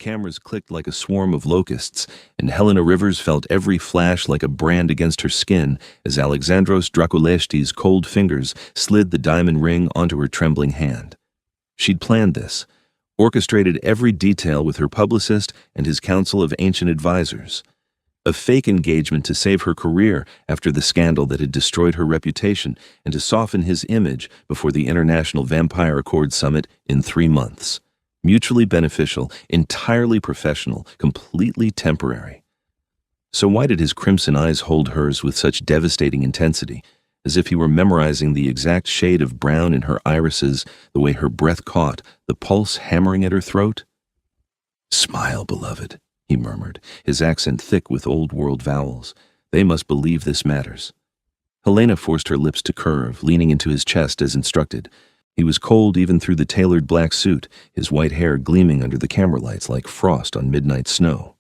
cameras clicked like a swarm of locusts, and Helena Rivers felt every flash like a brand against her skin as Alexandros Draculesti's cold fingers slid the diamond ring onto her trembling hand. She'd planned this, orchestrated every detail with her publicist and his council of ancient advisors. A fake engagement to save her career after the scandal that had destroyed her reputation and to soften his image before the International Vampire Accord Summit in 3 months. Mutually beneficial, entirely professional, completely temporary. So why did his crimson eyes hold hers with such devastating intensity, as if he were memorizing the exact shade of brown in her irises, the way her breath caught, the pulse hammering at her throat? "Smile, beloved," he murmured, his accent thick with old-world vowels. "They must believe this matters." Helena forced her lips to curve, leaning into his chest as instructed. He was cold even through the tailored black suit, his white hair gleaming under the camera lights like frost on midnight snow.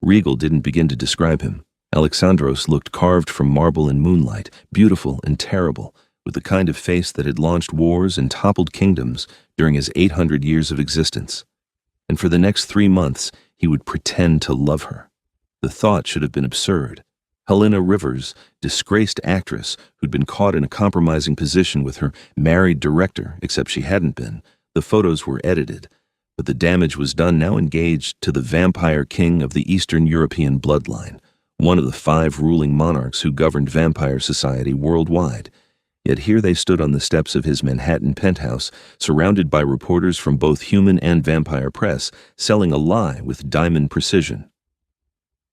Regal didn't begin to describe him. Alexandros looked carved from marble in moonlight, beautiful and terrible, with the kind of face that had launched wars and toppled kingdoms during his 800 years of existence. And for the next 3 months, he would pretend to love her. The thought should have been absurd. Helena Rivers, disgraced actress who'd been caught in a compromising position with her married director, except she hadn't been. The photos were edited, but the damage was done, now engaged to the vampire king of the Eastern European bloodline, one of the 5 ruling monarchs who governed vampire society worldwide. Yet here they stood on the steps of his Manhattan penthouse, surrounded by reporters from both human and vampire press, selling a lie with diamond precision.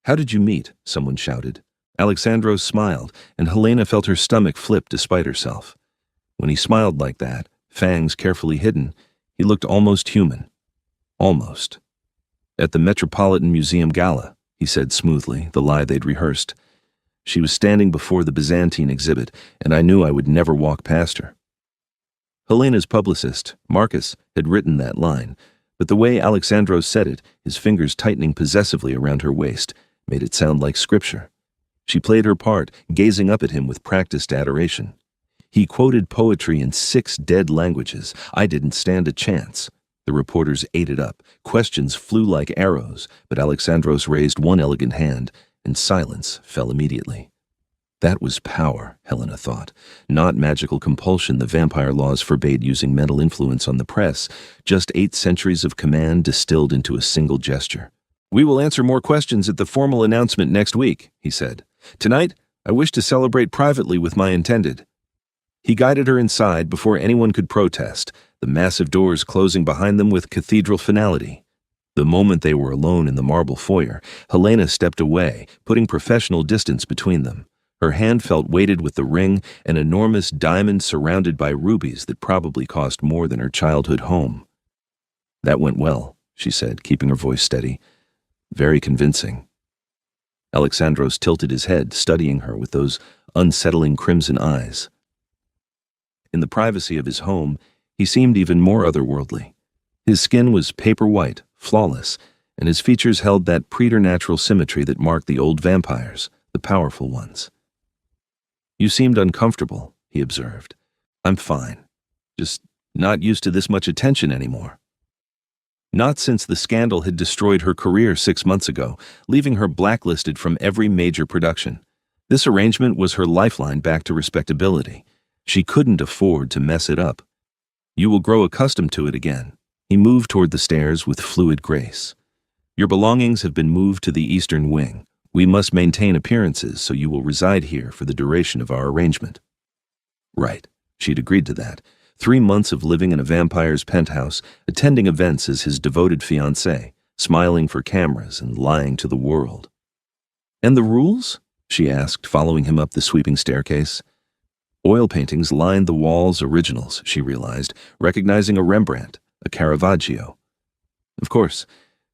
"How did you meet?" someone shouted. Alexandros smiled, and Helena felt her stomach flip despite herself. When he smiled like that, fangs carefully hidden, he looked almost human. Almost. "At the Metropolitan Museum Gala," he said smoothly, the lie they'd rehearsed. "She was standing before the Byzantine exhibit, and I knew I would never walk past her." Helena's publicist, Marcus, had written that line, but the way Alexandros said it, his fingers tightening possessively around her waist, made it sound like scripture. She played her part, gazing up at him with practiced adoration. He quoted poetry in 6 dead languages. I didn't stand a chance. The reporters ate it up. Questions flew like arrows, but Alexandros raised one elegant hand, and silence fell immediately. That was power, Helena thought. Not magical compulsion the vampire laws forbade using mental influence on the press, just 8 centuries of command distilled into a single gesture. "We will answer more questions at the formal announcement next week," he said. "Tonight, I wish to celebrate privately with my intended." He guided her inside before anyone could protest, the massive doors closing behind them with cathedral finality. The moment they were alone in the marble foyer, Helena stepped away, putting professional distance between them. Her hand felt weighted with the ring, an enormous diamond surrounded by rubies that probably cost more than her childhood home. "That went well," she said, keeping her voice steady. "Very convincing." Alexandros tilted his head, studying her with those unsettling crimson eyes. In the privacy of his home, he seemed even more otherworldly. His skin was paper white, flawless, and his features held that preternatural symmetry that marked the old vampires, the powerful ones. "You seemed uncomfortable," he observed. "I'm fine. Just not used to this much attention anymore." Not since the scandal had destroyed her career 6 months ago, leaving her blacklisted from every major production. This arrangement was her lifeline back to respectability. She couldn't afford to mess it up. "You will grow accustomed to it again." He moved toward the stairs with fluid grace. "Your belongings have been moved to the eastern wing. We must maintain appearances, so you will reside here for the duration of our arrangement." Right, she'd agreed to that. 3 months of living in a vampire's penthouse, attending events as his devoted fiancée, smiling for cameras and lying to the world. "And the rules?" she asked, following him up the sweeping staircase. Oil paintings lined the walls, originals, she realized, recognizing a Rembrandt, a Caravaggio. Of course,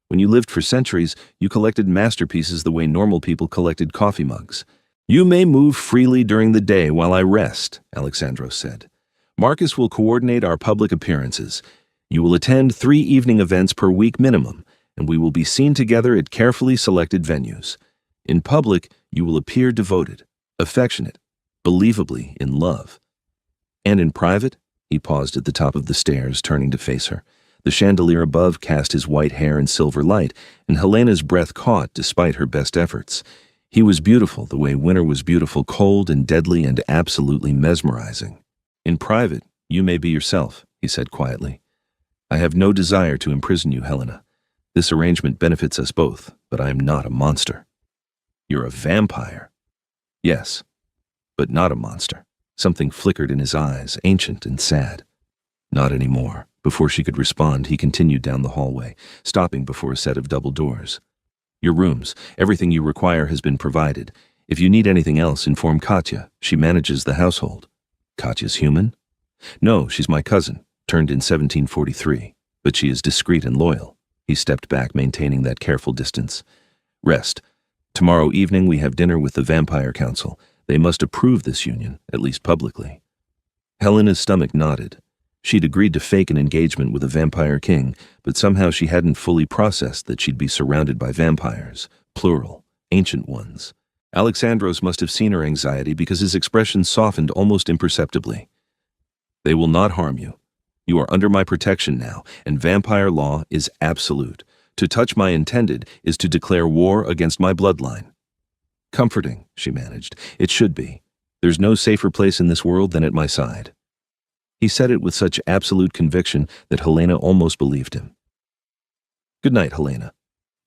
when you lived for centuries, you collected masterpieces the way normal people collected coffee mugs. "You may move freely during the day while I rest," Alexandros said. "Marcus will coordinate our public appearances. You will attend 3 evening events per week minimum, and we will be seen together at carefully selected venues. In public, you will appear devoted, affectionate, believably in love. And in private," he paused at the top of the stairs, turning to face her, The chandelier above cast his white hair in silver light, and Helena's breath caught despite her best efforts. He was beautiful the way winter was beautiful, cold and deadly and absolutely mesmerizing. "In private, you may be yourself," he said quietly. "I have no desire to imprison you, Helena. This arrangement benefits us both, but I am not a monster." "You're a vampire." "Yes, but not a monster." Something flickered in his eyes, ancient and sad. "Not anymore." Before she could respond, he continued down the hallway, stopping before a set of double doors. "Your rooms, everything you require has been provided. If you need anything else, inform Katya. She manages the household." "Katya's human?" "No, she's my cousin, turned in 1743, but she is discreet and loyal." He stepped back, maintaining that careful distance. "Rest. Tomorrow evening we have dinner with the Vampire Council. They must approve this union, at least publicly." Helena's stomach nodded. She'd agreed to fake an engagement with a vampire king, but somehow she hadn't fully processed that she'd be surrounded by vampires, plural, ancient ones. Alexandros must have seen her anxiety because his expression softened almost imperceptibly. "They will not harm you. You are under my protection now, and vampire law is absolute. To touch my intended is to declare war against my bloodline." "Comforting," she managed. "It should be. There's no safer place in this world than at my side." He said it with such absolute conviction that Helena almost believed him. "Good night, Helena."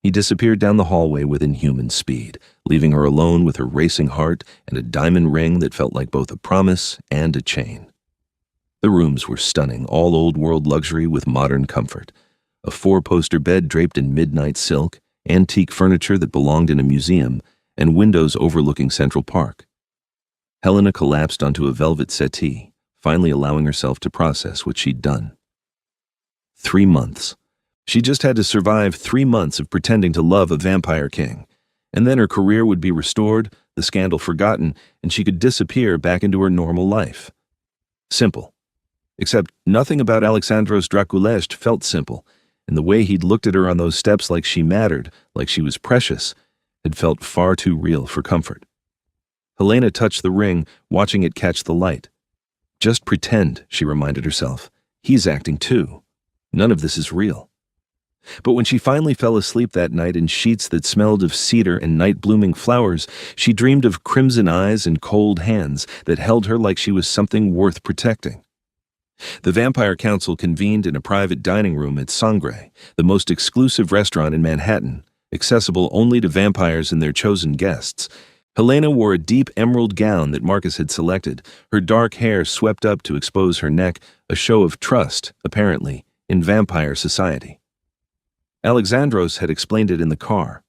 He disappeared down the hallway with inhuman speed, leaving her alone with her racing heart and a diamond ring that felt like both a promise and a chain. The rooms were stunning, all old-world luxury with modern comfort. A 4-poster bed draped in midnight silk, antique furniture that belonged in a museum, and windows overlooking Central Park. Helena collapsed onto a velvet settee, finally allowing herself to process what she'd done. 3 months. She just had to survive 3 months of pretending to love a vampire king, and then her career would be restored, the scandal forgotten, and she could disappear back into her normal life. Simple. Except nothing about Alexandros Draculescu felt simple, and the way he'd looked at her on those steps like she mattered, like she was precious, had felt far too real for comfort. Helena touched the ring, watching it catch the light. Just pretend, she reminded herself. He's acting too. None of this is real. But when she finally fell asleep that night in sheets that smelled of cedar and night-blooming flowers, she dreamed of crimson eyes and cold hands that held her like she was something worth protecting. The Vampire Council convened in a private dining room at Sangre, the most exclusive restaurant in Manhattan, accessible only to vampires and their chosen guests. Helena wore a deep emerald gown that Marcus had selected, her dark hair swept up to expose her neck, a show of trust, apparently, in vampire society. Alexandros had explained it in the car.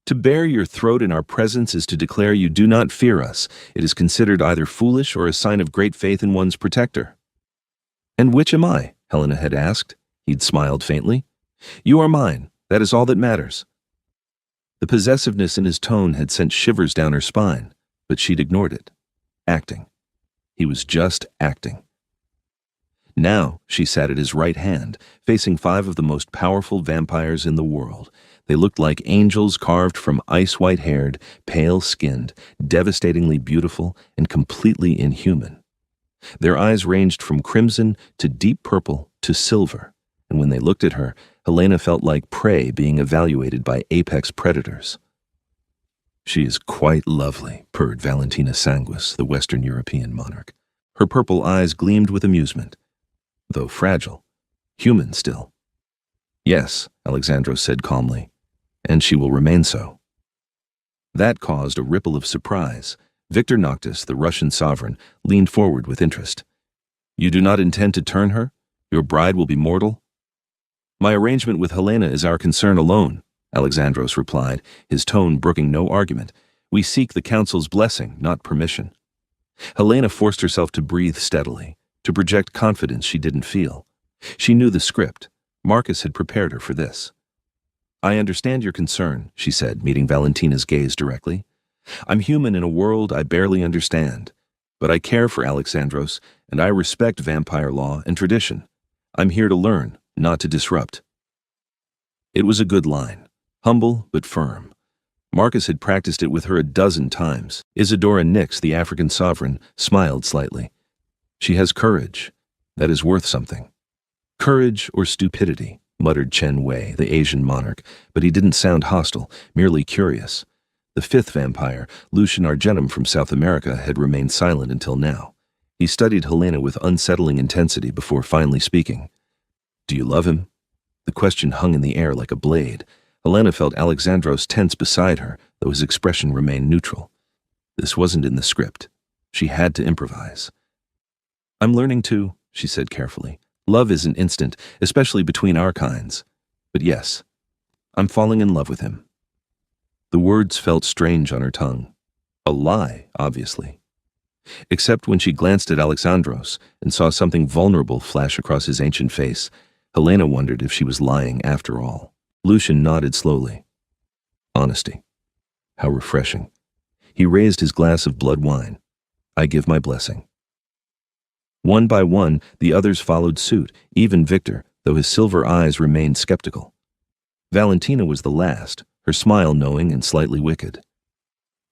"To bare your throat in our presence is to declare you do not fear us. It is considered either foolish or a sign of great faith in one's protector." "And which am I?" Helena had asked. He'd smiled faintly. "You are mine. That is all that matters." The possessiveness in his tone had sent shivers down her spine, but she'd ignored it. Acting. He was just acting. Now she sat at his right hand, facing 5 of the most powerful vampires in the world. They looked like angels carved from ice-white-haired, pale-skinned, devastatingly beautiful, and completely inhuman. Their eyes ranged from crimson to deep purple to silver, and when they looked at her, Helena felt like prey being evaluated by apex predators. "She is quite lovely," purred Valentina Sanguis, the Western European monarch. Her purple eyes gleamed with amusement. Though fragile, human still. "Yes," Alexandros said calmly, "and she will remain so." That caused a ripple of surprise. Victor Noctis, the Russian sovereign, leaned forward with interest. "You do not intend to turn her? Your bride will be mortal?" "My arrangement with Helena is our concern alone," Alexandros replied, his tone brooking no argument. "We seek the council's blessing, not permission." Helena forced herself to breathe steadily, to project confidence she didn't feel. She knew the script. Marcus had prepared her for this. "I understand your concern," she said, meeting Valentina's gaze directly. "I'm human in a world I barely understand. But I care for Alexandros, and I respect vampire law and tradition. I'm here to learn, not to disrupt." It was a good line, humble but firm. Marcus had practiced it with her a dozen times. Isadora Nix, the African sovereign, smiled slightly. "She has courage. That is worth something." Courage or stupidity, muttered Chen Wei, the Asian monarch, but he didn't sound hostile, merely curious. The fifth vampire, Lucian Argentum from South America, had remained silent until now. He studied Helena with unsettling intensity before finally speaking. "Do you love him?" The question hung in the air like a blade. Helena felt Alexandros tense beside her, though his expression remained neutral. This wasn't in the script. She had to improvise. "I'm learning to," she said carefully. "Love isn't instant, especially between our kinds. But yes, I'm falling in love with him." The words felt strange on her tongue. A lie, obviously. Except when she glanced at Alexandros and saw something vulnerable flash across his ancient face, Helena wondered if she was lying after all. Lucian nodded slowly. Honesty. How refreshing. He raised his glass of blood wine. "I give my blessing." One by one, the others followed suit, even Victor, though his silver eyes remained skeptical. Valentina was the last, her smile knowing and slightly wicked.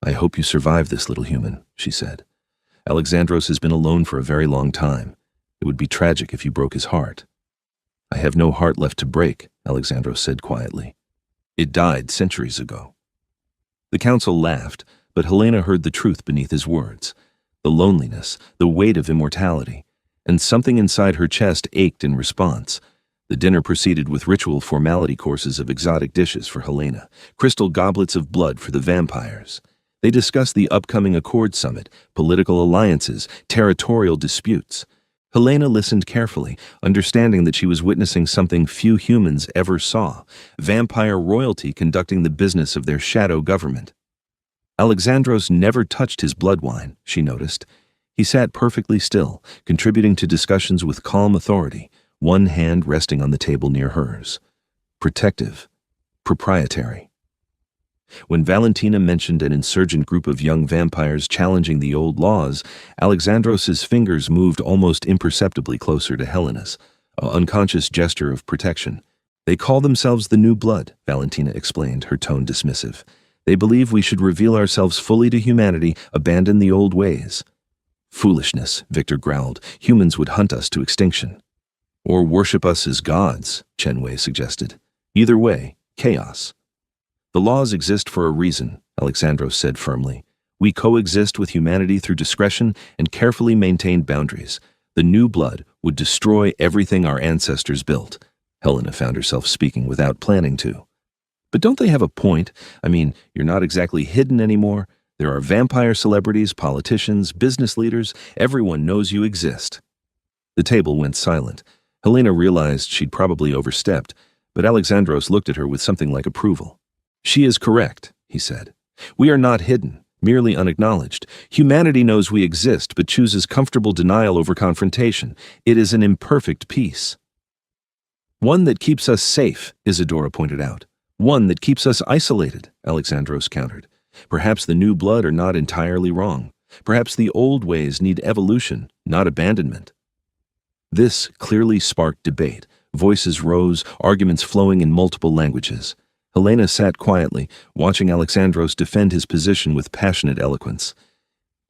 "I hope you survive this, little human," she said. "Alexandros has been alone for a very long time. It would be tragic if you broke his heart." "I have no heart left to break," Alexandros said quietly. "It died centuries ago." The council laughed, but Helena heard the truth beneath his words. The loneliness, the weight of immortality, and something inside her chest ached in response. The dinner proceeded with ritual formality courses of exotic dishes for Helena, crystal goblets of blood for the vampires. They discussed the upcoming Accord Summit, political alliances, territorial disputes. Helena listened carefully, understanding that she was witnessing something few humans ever saw: vampire royalty conducting the business of their shadow government. Alexandros never touched his blood wine, she noticed. He sat perfectly still, contributing to discussions with calm authority, one hand resting on the table near hers. Protective. Proprietary. When Valentina mentioned an insurgent group of young vampires challenging the old laws, Alexandros's fingers moved almost imperceptibly closer to Helena's, an unconscious gesture of protection. "They call themselves the New Blood," Valentina explained, her tone dismissive. "They believe we should reveal ourselves fully to humanity, abandon the old ways." "Foolishness," Victor growled. "Humans would hunt us to extinction." "Or worship us as gods," Chen Wei suggested. "Either way, chaos." "The laws exist for a reason," Alexandros said firmly. "We coexist with humanity through discretion and carefully maintained boundaries. The New Blood would destroy everything our ancestors built." Helena found herself speaking without planning to. "But don't they have a point? I mean, you're not exactly hidden anymore. There are vampire celebrities, politicians, business leaders. Everyone knows you exist." The table went silent. Helena realized she'd probably overstepped, but Alexandros looked at her with something like approval. "She is correct," he said. "We are not hidden, merely unacknowledged. Humanity knows we exist, but chooses comfortable denial over confrontation. It is an imperfect peace." "One that keeps us safe," Isadora pointed out. "One that keeps us isolated," Alexandros countered. "Perhaps the New Blood are not entirely wrong. Perhaps the old ways need evolution, not abandonment." This clearly sparked debate. Voices rose, arguments flowing in multiple languages. Helena sat quietly, watching Alexandros defend his position with passionate eloquence.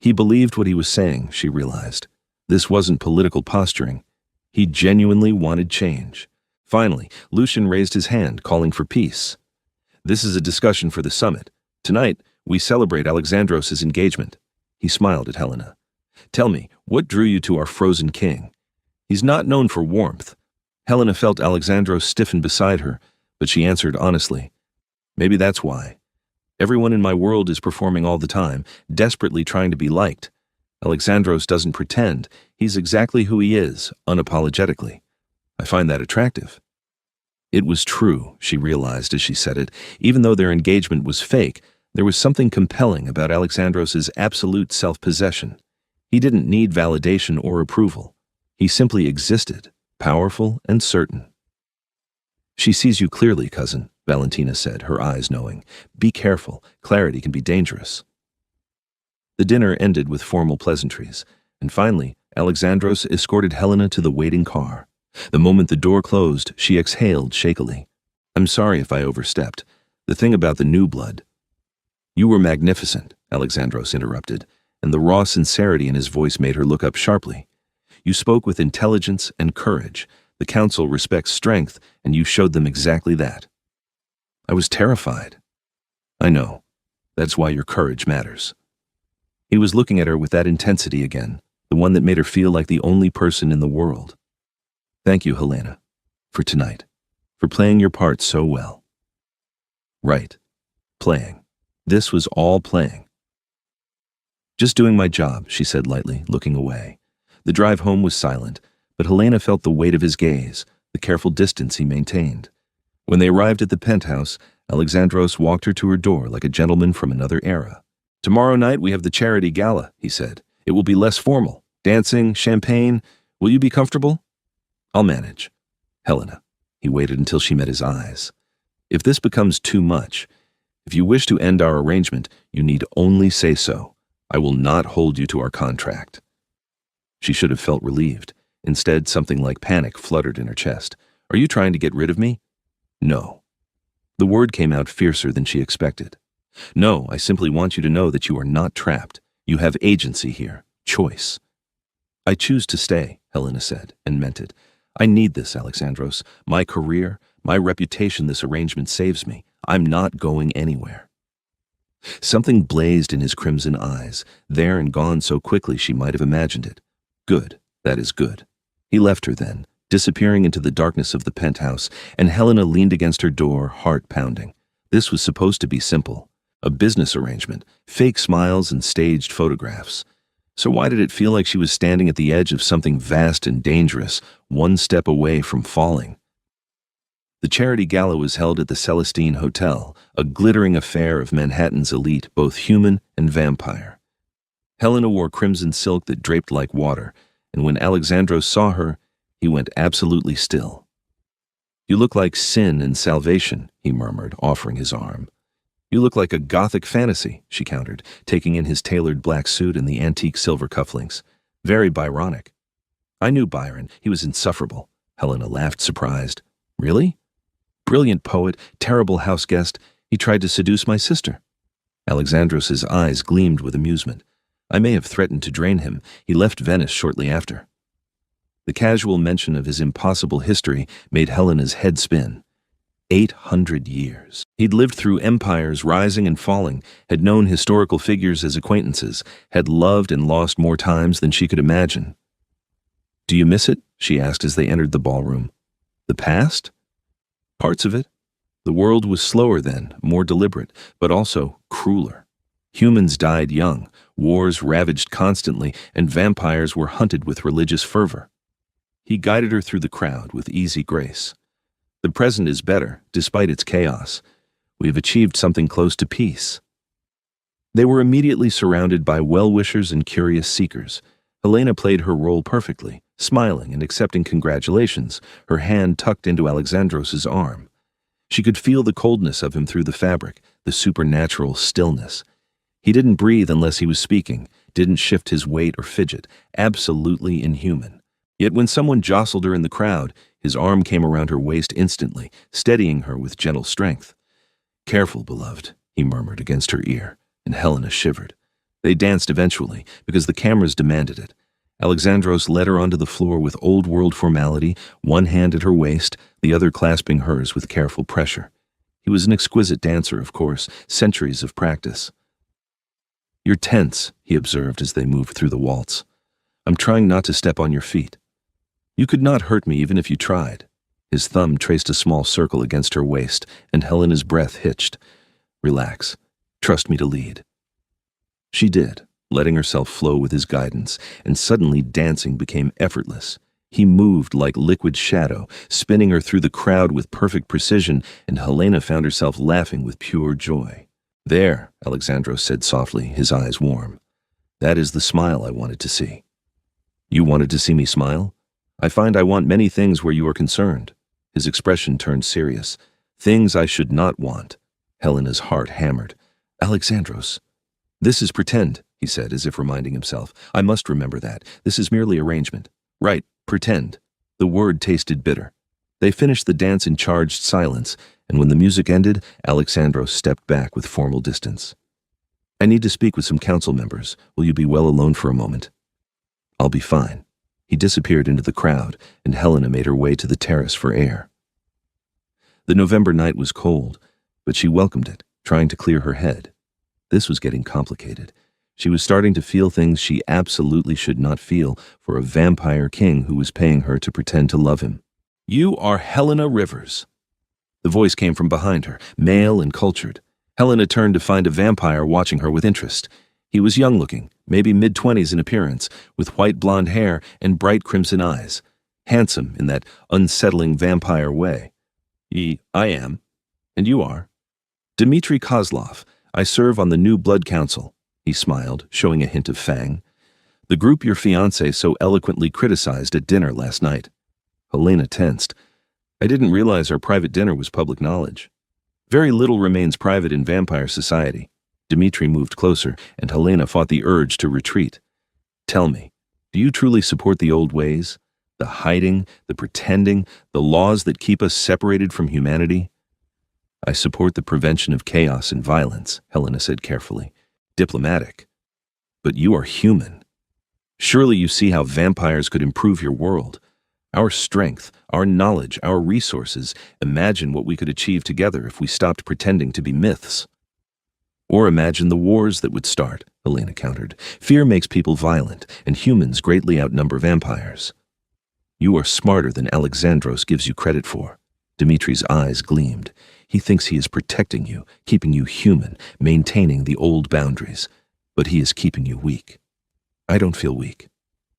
He believed what he was saying, she realized. This wasn't political posturing. He genuinely wanted change. Finally, Lucian raised his hand, calling for peace. "This is a discussion for the summit. Tonight, we celebrate Alexandros' engagement." He smiled at Helena. "Tell me, what drew you to our frozen king? He's not known for warmth." Helena felt Alexandros stiffen beside her, but she answered honestly. "Maybe that's why. Everyone in my world is performing all the time, desperately trying to be liked. Alexandros doesn't pretend. He's exactly who he is, unapologetically. I find that attractive." It was true, she realized as she said it. Even though their engagement was fake, there was something compelling about Alexandros's absolute self-possession. He didn't need validation or approval. He simply existed, powerful and certain. "She sees you clearly, cousin," Valentina said, her eyes knowing. "Be careful. Clarity can be dangerous." The dinner ended with formal pleasantries, and finally, Alexandros escorted Helena to the waiting car. The moment the door closed, she exhaled shakily. "I'm sorry if I overstepped. The thing about the New Blood." "You were magnificent," Alexandros interrupted, and the raw sincerity in his voice made her look up sharply. "You spoke with intelligence and courage. The council respects strength, and you showed them exactly that. I was terrified. I know. That's why your courage matters. He was looking at her with that intensity again, the one that made her feel like the only person in the world. Thank you, Helena, for tonight, for playing your part so well. Right. Playing. This was all playing. Just doing my job, she said lightly, looking away. The drive home was silent, but Helena felt the weight of his gaze, the careful distance he maintained. When they arrived at the penthouse, Alexandros walked her to her door like a gentleman from another era. Tomorrow night we have the charity gala, he said. It will be less formal. Dancing, champagne. Will you be comfortable? I'll manage. Helena. He waited until she met his eyes. If this becomes too much, if you wish to end our arrangement, you need only say so. I will not hold you to our contract. She should have felt relieved. Instead, something like panic fluttered in her chest. Are you trying to get rid of me? No. The word came out fiercer than she expected. No, I simply want you to know that you are not trapped. You have agency here, choice. I choose to stay, Helena said, and meant it. I need this, Alexandros. My career, my reputation, this arrangement saves me. I'm not going anywhere. Something blazed in his crimson eyes, there and gone so quickly she might have imagined it. Good, that is good. He left her then, disappearing into the darkness of the penthouse, and Helena leaned against her door, heart pounding. This was supposed to be simple. A business arrangement, fake smiles and staged photographs. So why did it feel like she was standing at the edge of something vast and dangerous, one step away from falling? The charity gala was held at the Celestine Hotel, a glittering affair of Manhattan's elite, both human and vampire. Helena wore crimson silk that draped like water, and when Alexandros saw her, he went absolutely still. You look like sin and salvation, he murmured, offering his arm. You look like a gothic fantasy, she countered, taking in his tailored black suit and the antique silver cufflinks. Very Byronic. I knew Byron. He was insufferable. Helena laughed, surprised. Really? Brilliant poet, terrible house guest. He tried to seduce my sister. Alexandros's eyes gleamed with amusement. I may have threatened to drain him. He left Venice shortly after. The casual mention of his impossible history made Helena's head spin. 800 years. He'd lived through empires rising and falling, had known historical figures as acquaintances, had loved and lost more times than she could imagine. Do you miss it? She asked as they entered the ballroom. The past? Parts of it. The world was slower then, more deliberate, but also crueler. Humans died young, wars ravaged constantly, and vampires were hunted with religious fervor. He guided her through the crowd with easy grace. The present is better, despite its chaos. We have achieved something close to peace. They were immediately surrounded by well-wishers and curious seekers. Helena played her role perfectly, smiling and accepting congratulations, her hand tucked into Alexandros's arm. She could feel the coldness of him through the fabric, the supernatural stillness. He didn't breathe unless he was speaking, didn't shift his weight or fidget, absolutely inhuman. Yet when someone jostled her in the crowd, his arm came around her waist instantly, steadying her with gentle strength. Careful, beloved, he murmured against her ear, and Helena shivered. They danced eventually, because the cameras demanded it. Alexandros led her onto the floor with old-world formality, one hand at her waist, the other clasping hers with careful pressure. He was an exquisite dancer, of course, centuries of practice. You're tense, he observed as they moved through the waltz. I'm trying not to step on your feet. You could not hurt me even if you tried. His thumb traced a small circle against her waist, and Helena's breath hitched. Relax. Trust me to lead. She did, letting herself flow with his guidance, and suddenly dancing became effortless. He moved like liquid shadow, spinning her through the crowd with perfect precision, and Helena found herself laughing with pure joy. There, Alexandros said softly, his eyes warm. That is the smile I wanted to see. You wanted to see me smile? I find I want many things where you are concerned. His expression turned serious. Things I should not want. Helena's heart hammered. Alexandros. This is pretend, he said, as if reminding himself. I must remember that. This is merely arrangement. Right, pretend. The word tasted bitter. They finished the dance in charged silence, and when the music ended, Alexandros stepped back with formal distance. I need to speak with some council members. Will you be well alone for a moment? I'll be fine. He disappeared into the crowd, and Helena made her way to the terrace for air. The November night was cold, but she welcomed it, trying to clear her head. This was getting complicated. She was starting to feel things she absolutely should not feel for a vampire king who was paying her to pretend to love him. "You are Helena Rivers." The voice came from behind her, male and cultured. Helena turned to find a vampire watching her with interest. He was young-looking, maybe mid-20s in appearance, with white blonde hair and bright crimson eyes. Handsome in that unsettling vampire way. I am. And you are? Dmitri Kozlov. I serve on the New Blood Council. He smiled, showing a hint of fang. The group your fiancé so eloquently criticized at dinner last night. Helena tensed. I didn't realize our private dinner was public knowledge. Very little remains private in vampire society. Dmitri moved closer, and Helena fought the urge to retreat. Tell me, do you truly support the old ways? The hiding, the pretending, the laws that keep us separated from humanity? I support the prevention of chaos and violence, Helena said carefully. Diplomatic. But you are human. Surely you see how vampires could improve your world. Our strength, our knowledge, our resources. Imagine what we could achieve together if we stopped pretending to be myths. Or imagine the wars that would start, Helena countered. Fear makes people violent, and humans greatly outnumber vampires. You are smarter than Alexandros gives you credit for. Dmitri's eyes gleamed. He thinks he is protecting you, keeping you human, maintaining the old boundaries. But he is keeping you weak. I don't feel weak.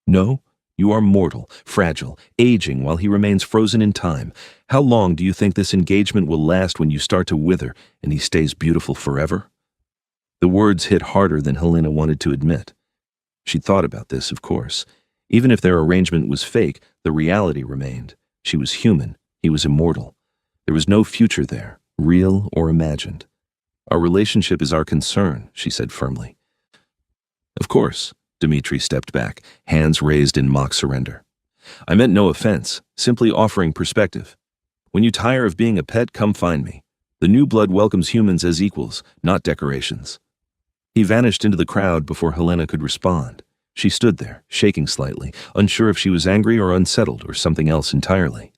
No, you are mortal, fragile, aging while he remains frozen in time. How long do you think this engagement will last when you start to wither and he stays beautiful forever? The words hit harder than Helena wanted to admit. She'd thought about this, of course. Even if their arrangement was fake, the reality remained. She was human. He was immortal. There was no future there, real or imagined. Our relationship is our concern, she said firmly. Of course, Dmitri stepped back, hands raised in mock surrender. I meant no offense, simply offering perspective. When you tire of being a pet, come find me. The new blood welcomes humans as equals, not decorations. He vanished into the crowd before Helena could respond. She stood there, shaking slightly, unsure if she was angry or unsettled or something else entirely.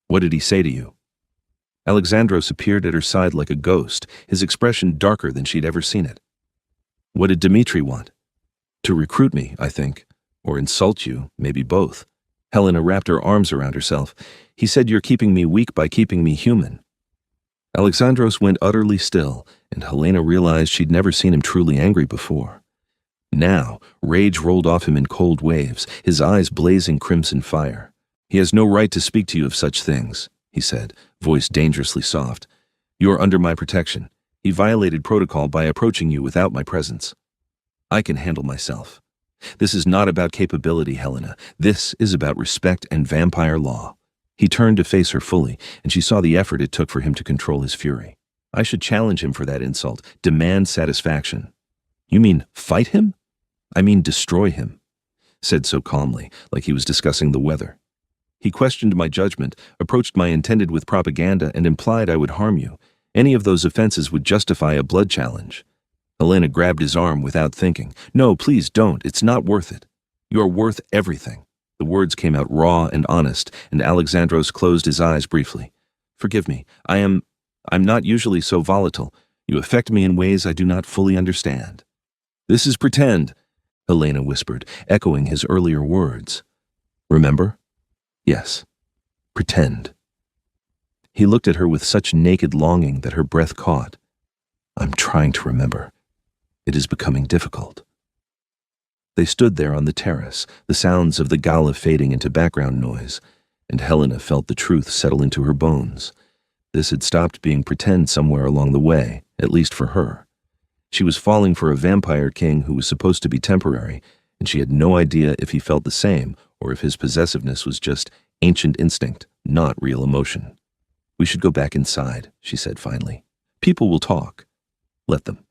What did he say to you? Alexandros appeared at her side like a ghost, his expression darker than she'd ever seen it. What did Dmitri want? To recruit me, I think. Or insult you, maybe both. Helena wrapped her arms around herself. He said you're keeping me weak by keeping me human. Alexandros went utterly still, and Helena realized she'd never seen him truly angry before. Now, rage rolled off him in cold waves, his eyes blazing crimson fire. He has no right to speak to you of such things, he said, voice dangerously soft. You are under my protection. He violated protocol by approaching you without my presence. I can handle myself. This is not about capability, Helena. This is about respect and vampire law. He turned to face her fully, and she saw the effort it took for him to control his fury. I should challenge him for that insult, demand satisfaction. You mean fight him? I mean destroy him, said so calmly, like he was discussing the weather. He questioned my judgment, approached my intended with propaganda, and implied I would harm you. Any of those offenses would justify a blood challenge. Helena grabbed his arm without thinking. No, please don't. It's not worth it. You are worth everything. The words came out raw and honest, and Alexandros closed his eyes briefly. Forgive me. I'm not usually so volatile. You affect me in ways I do not fully understand. This is pretend, Helena whispered, echoing his earlier words. Remember? Yes. Pretend. He looked at her with such naked longing that her breath caught. I'm trying to remember. It is becoming difficult. They stood there on the terrace, the sounds of the gala fading into background noise, and Helena felt the truth settle into her bones. This had stopped being pretend somewhere along the way, at least for her. She was falling for a vampire king who was supposed to be temporary, and she had no idea if he felt the same or if his possessiveness was just ancient instinct, not real emotion. We should go back inside, she said finally. People will talk. Let them.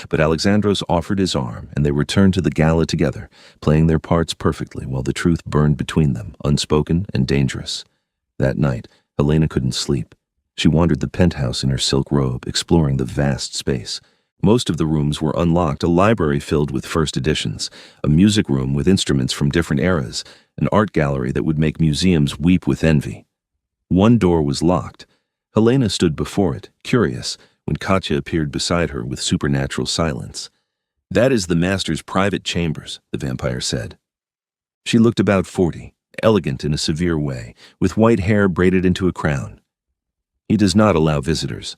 But Alexandros offered his arm, and they returned to the gala together, playing their parts perfectly while the truth burned between them, unspoken and dangerous. That night, Helena couldn't sleep. She wandered the penthouse in her silk robe, exploring the vast space. Most of the rooms were unlocked, a library filled with first editions, a music room with instruments from different eras, an art gallery that would make museums weep with envy. One door was locked. Helena stood before it, curious, when Katya appeared beside her with supernatural silence. "That is the master's private chambers," the vampire said. She looked about 40, elegant in a severe way, with white hair braided into a crown. "He does not allow visitors."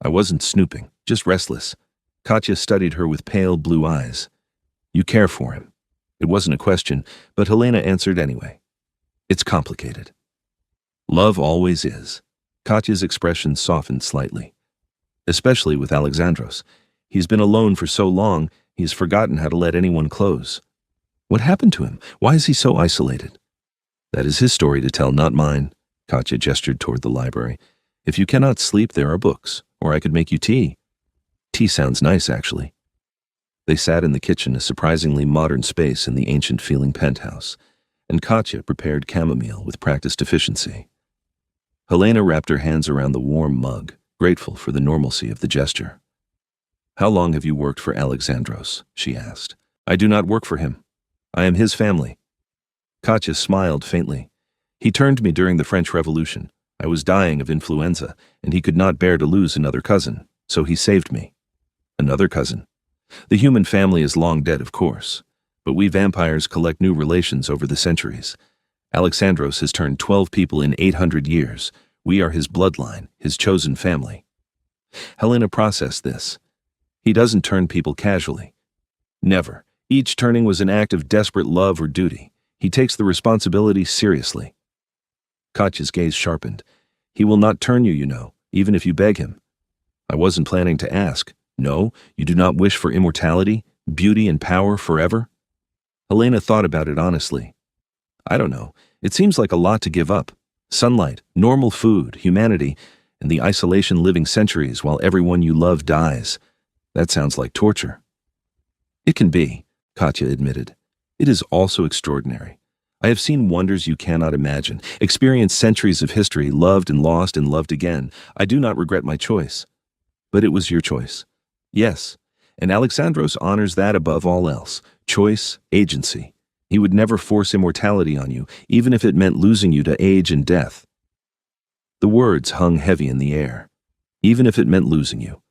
"I wasn't snooping, just restless." Katya studied her with pale blue eyes. "You care for him." It wasn't a question, but Helena answered anyway. "It's complicated." "Love always is." Katya's expression softened slightly. "Especially with Alexandros. He's been alone for so long, he's forgotten how to let anyone close." "What happened to him? Why is he so isolated?" "That is his story to tell, not mine." Katya gestured toward the library. "If you cannot sleep, there are books, or I could make you tea." "Tea sounds nice, actually." They sat in the kitchen, a surprisingly modern space in the ancient-feeling penthouse, and Katya prepared chamomile with practiced efficiency. Helena wrapped her hands around the warm mug, grateful for the normalcy of the gesture. "How long have you worked for Alexandros?" she asked. "I do not work for him. I am his family." Katya smiled faintly. "He turned me during the French Revolution. I was dying of influenza, and he could not bear to lose another cousin, so he saved me." "Another cousin?" "The human family is long dead, of course, but we vampires collect new relations over the centuries. Alexandros has turned 12 people in 800 years. We are his bloodline, his chosen family." Helena processed this. "He doesn't turn people casually." "Never. Each turning was an act of desperate love or duty. He takes the responsibility seriously." Katya's gaze sharpened. "He will not turn you, you know, even if you beg him." "I wasn't planning to ask. No, you do not wish for immortality, beauty and power forever?" Helena thought about it honestly. "I don't know. It seems like a lot to give up. Sunlight, normal food, humanity, and the isolation living centuries while everyone you love dies. That sounds like torture." "It can be," Katya admitted. "It is also extraordinary. I have seen wonders you cannot imagine, experienced centuries of history, loved and lost and loved again. I do not regret my choice." "But it was your choice." "Yes, and Alexandros honors that above all else. Choice, agency. He would never force immortality on you, even if it meant losing you to age and death." The words hung heavy in the air. Even if it meant losing you.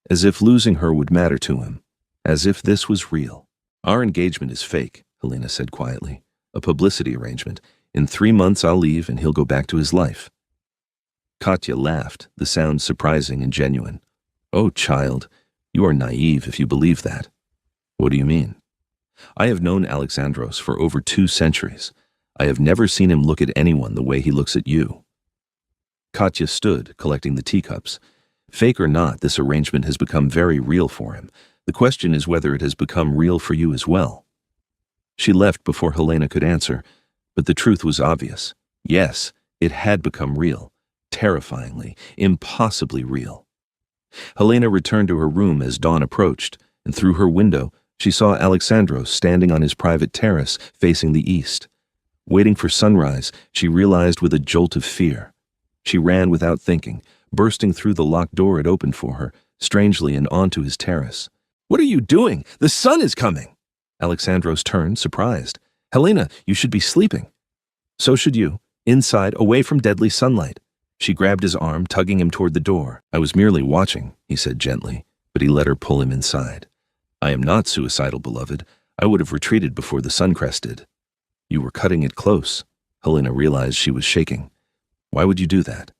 As if losing her would matter to him. As if this was real. "Our engagement is fake," Helena said quietly. "A publicity arrangement. In 3 months I'll leave and he'll go back to his life." Katya laughed, the sound surprising and genuine. "Oh, child, you are naive if you believe that." "What do you mean?" "I have known Alexandros for over 2 centuries. I have never seen him look at anyone the way he looks at you." Katya stood, collecting the teacups. "Fake or not, this arrangement has become very real for him. The question is whether it has become real for you as well." She left before Helena could answer, but the truth was obvious. Yes, it had become real. Terrifyingly, impossibly real. Helena returned to her room as dawn approached, and through her window, she saw Alexandros standing on his private terrace facing the east. Waiting for sunrise, she realized with a jolt of fear. She ran without thinking, bursting through the locked door it opened for her, strangely and onto his terrace. "What are you doing? The sun is coming!" Alexandros turned, surprised. "Helena, you should be sleeping." "So should you. Inside, away from deadly sunlight." She grabbed his arm, tugging him toward the door. "I was merely watching," he said gently, but he let her pull him inside. "I am not suicidal, beloved. I would have retreated before the sun crested." "You were cutting it close." Helena realized she was shaking. "Why would you do that?"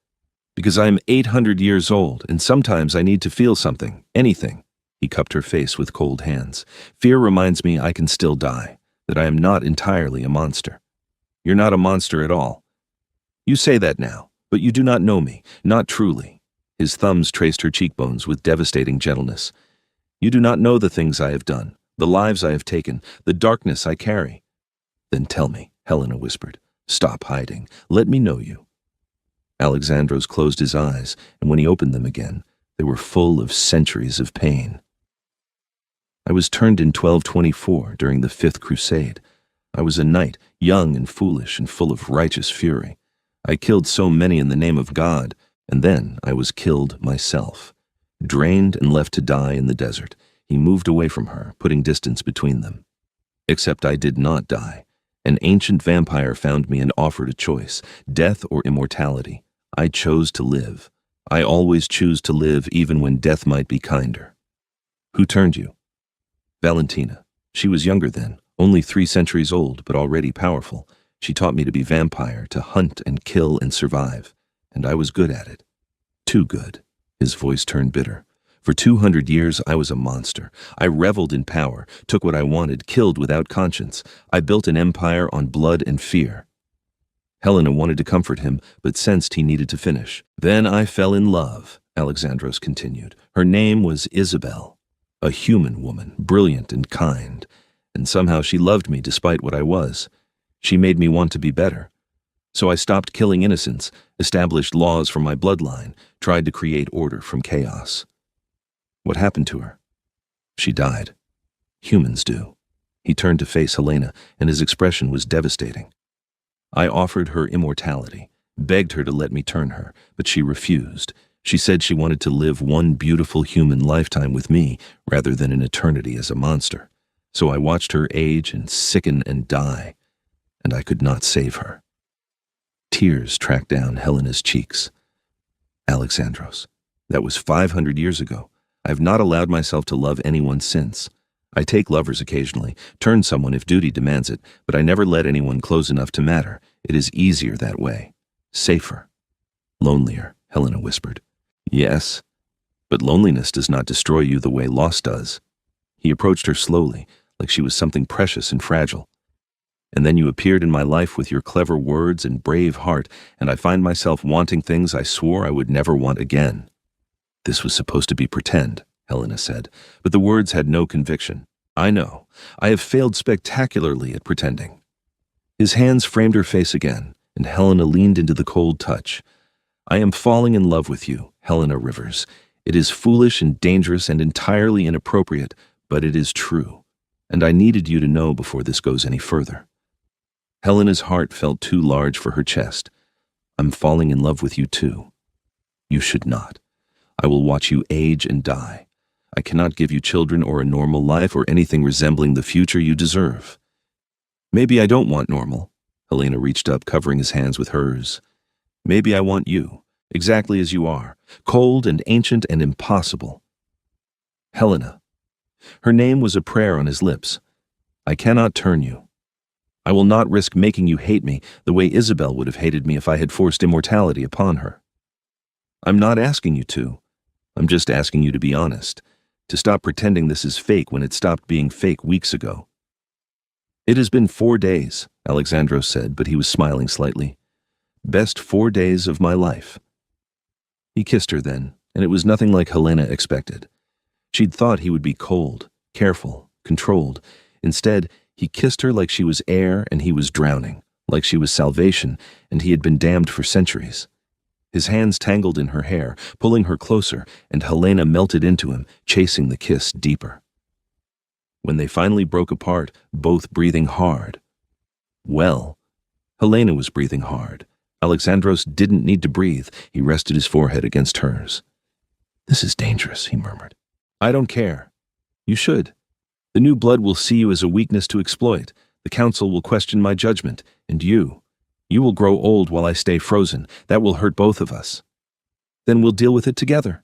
"Because I am 800 years old, and sometimes I need to feel something, anything." He cupped her face with cold hands. "Fear reminds me I can still die, that I am not entirely a monster." "You're not a monster at all." "You say that now, but you do not know me, not truly." His thumbs traced her cheekbones with devastating gentleness. "You do not know the things I have done, the lives I have taken, the darkness I carry." "Then tell me," Helena whispered. "Stop hiding. Let me know you." Alexandros closed his eyes, and when he opened them again, they were full of centuries of pain. "I was turned in 1224 during the 5th Crusade. I was a knight, young and foolish and full of righteous fury. I killed so many in the name of God, and then I was killed myself. Drained and left to die in the desert, he moved away from her, putting distance between them. Except I did not die. An ancient vampire found me and offered a choice, death or immortality. I chose to live. I always choose to live even when death might be kinder. Who turned you? Valentina. She was younger then, only 3 centuries old, but already powerful. She taught me to be vampire, to hunt and kill and survive. And I was good at it. Too good. His voice turned bitter. For 200 years, I was a monster. I reveled in power, took what I wanted, killed without conscience. I built an empire on blood and fear. Helena wanted to comfort him, but sensed he needed to finish. Then I fell in love, Alexandros continued. Her name was Isabel. A human woman, brilliant and kind. And somehow she loved me despite what I was. She made me want to be better. So I stopped killing innocents, established laws for my bloodline, tried to create order from chaos. What happened to her? She died. Humans do. He turned to face Helena, and his expression was devastating. I offered her immortality, begged her to let me turn her, but she refused. She said she wanted to live one beautiful human lifetime with me rather than an eternity as a monster. So I watched her age and sicken and die, and I could not save her. Tears tracked down Helena's cheeks. Alexandros, that was 500 years ago. I have not allowed myself to love anyone since. I take lovers occasionally, turn someone if duty demands it, but I never let anyone close enough to matter. It is easier that way. Safer. Lonelier, Helena whispered. Yes, but loneliness does not destroy you the way loss does. He approached her slowly, like she was something precious and fragile. And then you appeared in my life with your clever words and brave heart, and I find myself wanting things I swore I would never want again. This was supposed to be pretend, Helena said, but the words had no conviction. I know. I have failed spectacularly at pretending. His hands framed her face again, and Helena leaned into the cold touch. I am falling in love with you, Helena Rivers. It is foolish and dangerous and entirely inappropriate, but it is true. And I needed you to know before this goes any further. Helena's heart felt too large for her chest. I'm falling in love with you too. You should not. I will watch you age and die. I cannot give you children or a normal life or anything resembling the future you deserve. Maybe I don't want normal. Helena reached up, covering his hands with hers. Maybe I want you, exactly as you are, cold and ancient and impossible. Helena. Her name was a prayer on his lips. I cannot turn you. I will not risk making you hate me the way Isabel would have hated me if I had forced immortality upon her. I'm not asking you to. I'm just asking you to be honest, to stop pretending this is fake when it stopped being fake weeks ago. It has been 4 days, Alexandros said, but he was smiling slightly. Best 4 days of my life. He kissed her then, and it was nothing like Helena expected. She'd thought he would be cold, careful, controlled. Instead, he kissed her like she was air and he was drowning, like she was salvation and he had been damned for centuries. His hands tangled in her hair, pulling her closer, and Helena melted into him, chasing the kiss deeper. When they finally broke apart, both breathing hard. Well, Helena was breathing hard. Alexandros didn't need to breathe. He rested his forehead against hers. This is dangerous, he murmured. I don't care. You should. The new blood will see you as a weakness to exploit. The council will question my judgment, and you will grow old while I stay frozen. That will hurt both of us. Then we'll deal with it together.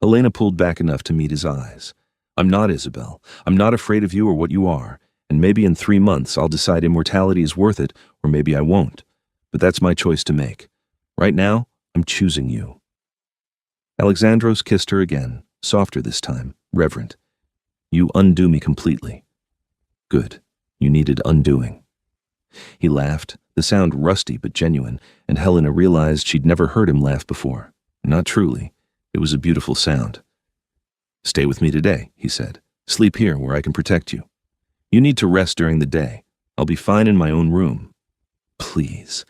Helena pulled back enough to meet his eyes. I'm not Isabel. I'm not afraid of you or what you are, and maybe in 3 months I'll decide immortality is worth it, or maybe I won't. But that's my choice to make. Right now, I'm choosing you. Alexandros kissed her again, softer this time, reverent. You undo me completely. Good. You needed undoing. He laughed, the sound rusty but genuine, and Helena realized she'd never heard him laugh before. Not truly. It was a beautiful sound. Stay with me today, he said. Sleep here where I can protect you. You need to rest during the day. I'll be fine in my own room. Please.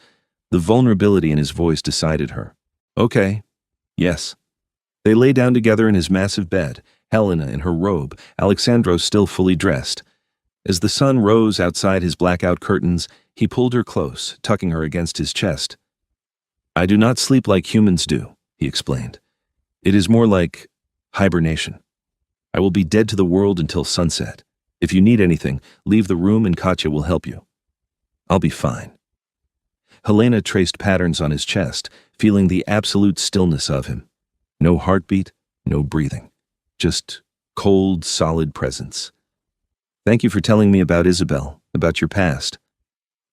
The vulnerability in his voice decided her. Okay. Yes. They lay down together in his massive bed, Helena in her robe, Alexandros still fully dressed. As the sun rose outside his blackout curtains, he pulled her close, tucking her against his chest. I do not sleep like humans do, he explained. It is more like Hibernation. I will be dead to the world until sunset. If you need anything, leave the room and Katya will help you. I'll be fine. Helena traced patterns on his chest, feeling the absolute stillness of him. No heartbeat, no breathing. Just cold, solid presence. Thank you for telling me about Isabel, about your past.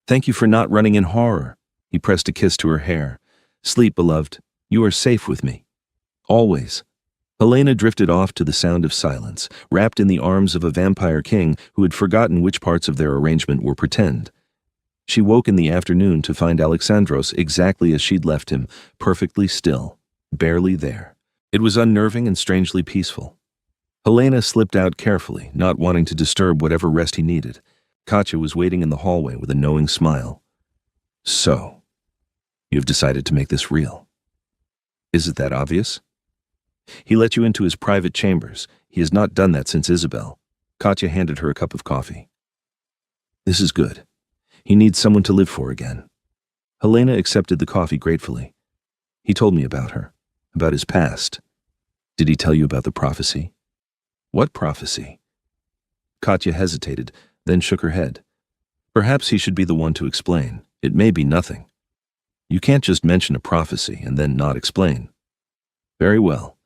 Thank you for not running in horror. He pressed a kiss to her hair. Sleep, beloved. You are safe with me. Always. Helena drifted off to the sound of silence, wrapped in the arms of a vampire king who had forgotten which parts of their arrangement were pretend. She woke in the afternoon to find Alexandros exactly as she'd left him, perfectly still, barely there. It was unnerving and strangely peaceful. Helena slipped out carefully, not wanting to disturb whatever rest he needed. Katya was waiting in the hallway with a knowing smile. So, you have decided to make this real. Is it that obvious? He let you into his private chambers. He has not done that since Isabel. Katya handed her a cup of coffee. This is good. He needs someone to live for again. Helena accepted the coffee gratefully. He told me about her, about his past. Did he tell you about the prophecy? What prophecy? Katya hesitated, then shook her head. Perhaps he should be the one to explain. It may be nothing. You can't just mention a prophecy and then not explain. Very well.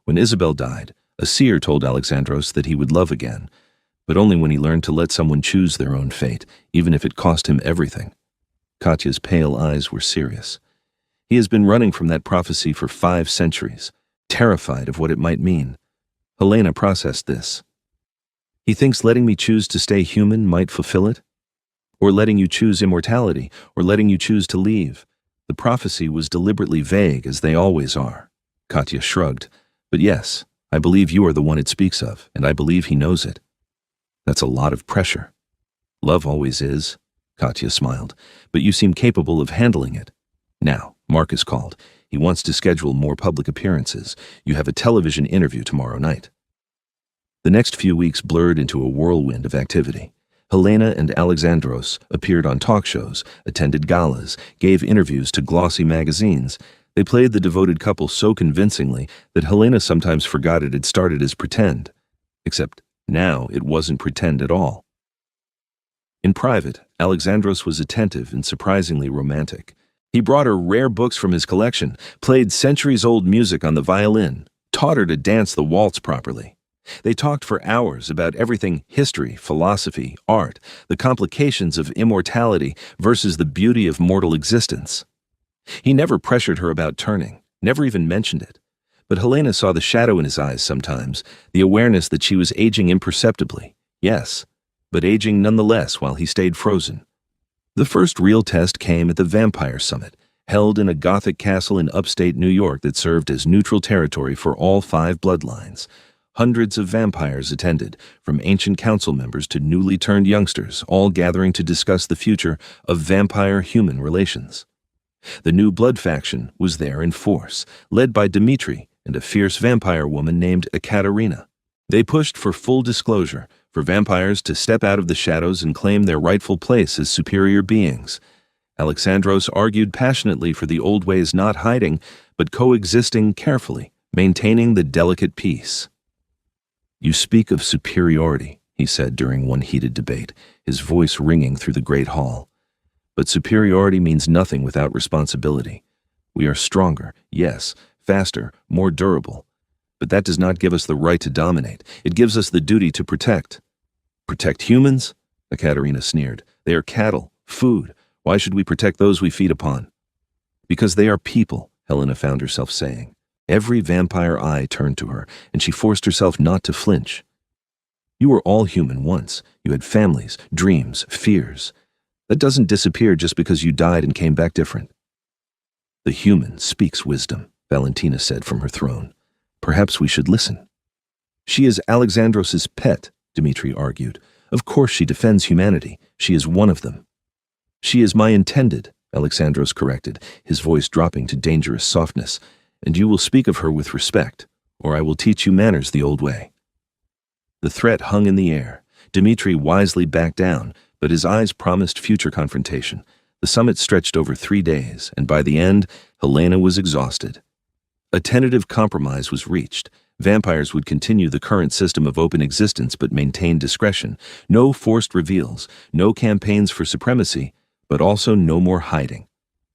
When Isabel died, a seer told Alexandros that he would love again, but only when he learned to let someone choose their own fate, even if it cost him everything. Katya's pale eyes were serious. He has been running from that prophecy for 5 centuries, terrified of what it might mean. Helena processed this. He thinks letting me choose to stay human might fulfill it? Or letting you choose immortality, or letting you choose to leave. The prophecy was deliberately vague, as they always are. Katya shrugged. But yes, I believe you are the one it speaks of, and I believe he knows it. That's a lot of pressure. Love always is, Katya smiled, but you seem capable of handling it. Now, Marcus called. He wants to schedule more public appearances. You have a television interview tomorrow night. The next few weeks blurred into a whirlwind of activity. Helena and Alexandros appeared on talk shows, attended galas, gave interviews to glossy magazines. They played the devoted couple so convincingly that Helena sometimes forgot it had started as pretend. Except now it wasn't pretend at all. In private, Alexandros was attentive and surprisingly romantic. He brought her rare books from his collection, played centuries-old music on the violin, taught her to dance the waltz properly. They talked for hours about everything history, philosophy, art, the complications of immortality versus the beauty of mortal existence. He never pressured her about turning, never even mentioned it. But Helena saw the shadow in his eyes sometimes, the awareness that she was aging imperceptibly, yes, but aging nonetheless while he stayed frozen. The first real test came at the Vampire Summit, held in a Gothic castle in upstate New York that served as neutral territory for all 5 bloodlines. Hundreds of vampires attended, from ancient council members to newly turned youngsters, all gathering to discuss the future of vampire-human relations. The new blood faction was there in force, led by Dmitri and a fierce vampire woman named Ekaterina. They pushed for full disclosure, for vampires to step out of the shadows and claim their rightful place as superior beings. Alexandros argued passionately for the old ways not hiding, but coexisting carefully, maintaining the delicate peace. You speak of superiority, he said during one heated debate, his voice ringing through the great hall. But superiority means nothing without responsibility. We are stronger, yes, faster, more durable. But that does not give us the right to dominate. It gives us the duty to protect. Protect humans? Ekaterina sneered. They are cattle, food. Why should we protect those we feed upon? Because they are people, Helena found herself saying. Every vampire eye turned to her, and she forced herself not to flinch. You were all human once. You had families, dreams, fears. That doesn't disappear just because you died and came back different. The human speaks wisdom, Valentina said from her throne. Perhaps we should listen. She is Alexandros's pet, Dmitri argued. Of course she defends humanity. She is one of them. She is my intended, Alexandros corrected, his voice dropping to dangerous softness. And you will speak of her with respect, or I will teach you manners the old way. The threat hung in the air. Dmitri wisely backed down, but his eyes promised future confrontation. The summit stretched over 3 days, and by the end, Helena was exhausted. A tentative compromise was reached. Vampires would continue the current system of open existence but maintain discretion. No forced reveals, no campaigns for supremacy, but also no more hiding.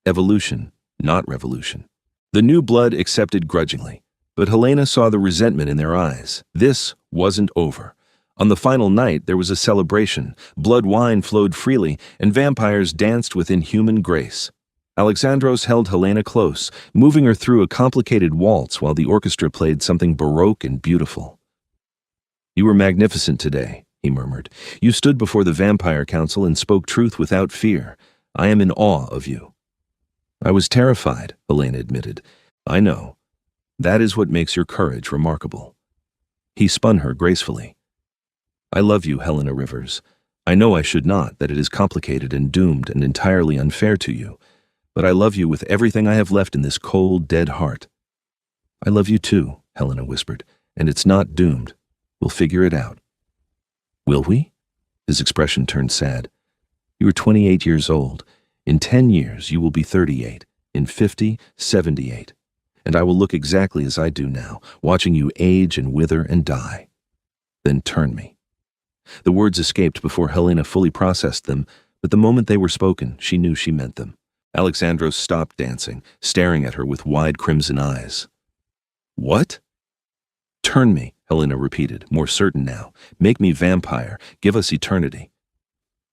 Evolution, not revolution. The new blood accepted grudgingly, but Helena saw the resentment in their eyes. This wasn't over. On the final night, there was a celebration. Blood wine flowed freely, and vampires danced with inhuman grace. Alexandros held Helena close, moving her through a complicated waltz while the orchestra played something baroque and beautiful. "You were magnificent today," he murmured. "You stood before the Vampire Council and spoke truth without fear. I am in awe of you." "I was terrified," Helena admitted. "I know. That is what makes your courage remarkable." He spun her gracefully. "I love you, Helena Rivers. I know I should not, that it is complicated and doomed and entirely unfair to you. But I love you with everything I have left in this cold, dead heart." "I love you too," Helena whispered, "and it's not doomed. We'll figure it out." "Will we?" His expression turned sad. "You are 28 years old. In 10 years, you will be 38. In 50, 78. And I will look exactly as I do now, watching you age and wither and die. Then turn me." The words escaped before Helena fully processed them, but the moment they were spoken, she knew she meant them. Alexandros stopped dancing, staring at her with wide crimson eyes. "What?" "Turn me," Helena repeated, more certain now. "Make me vampire. Give us eternity."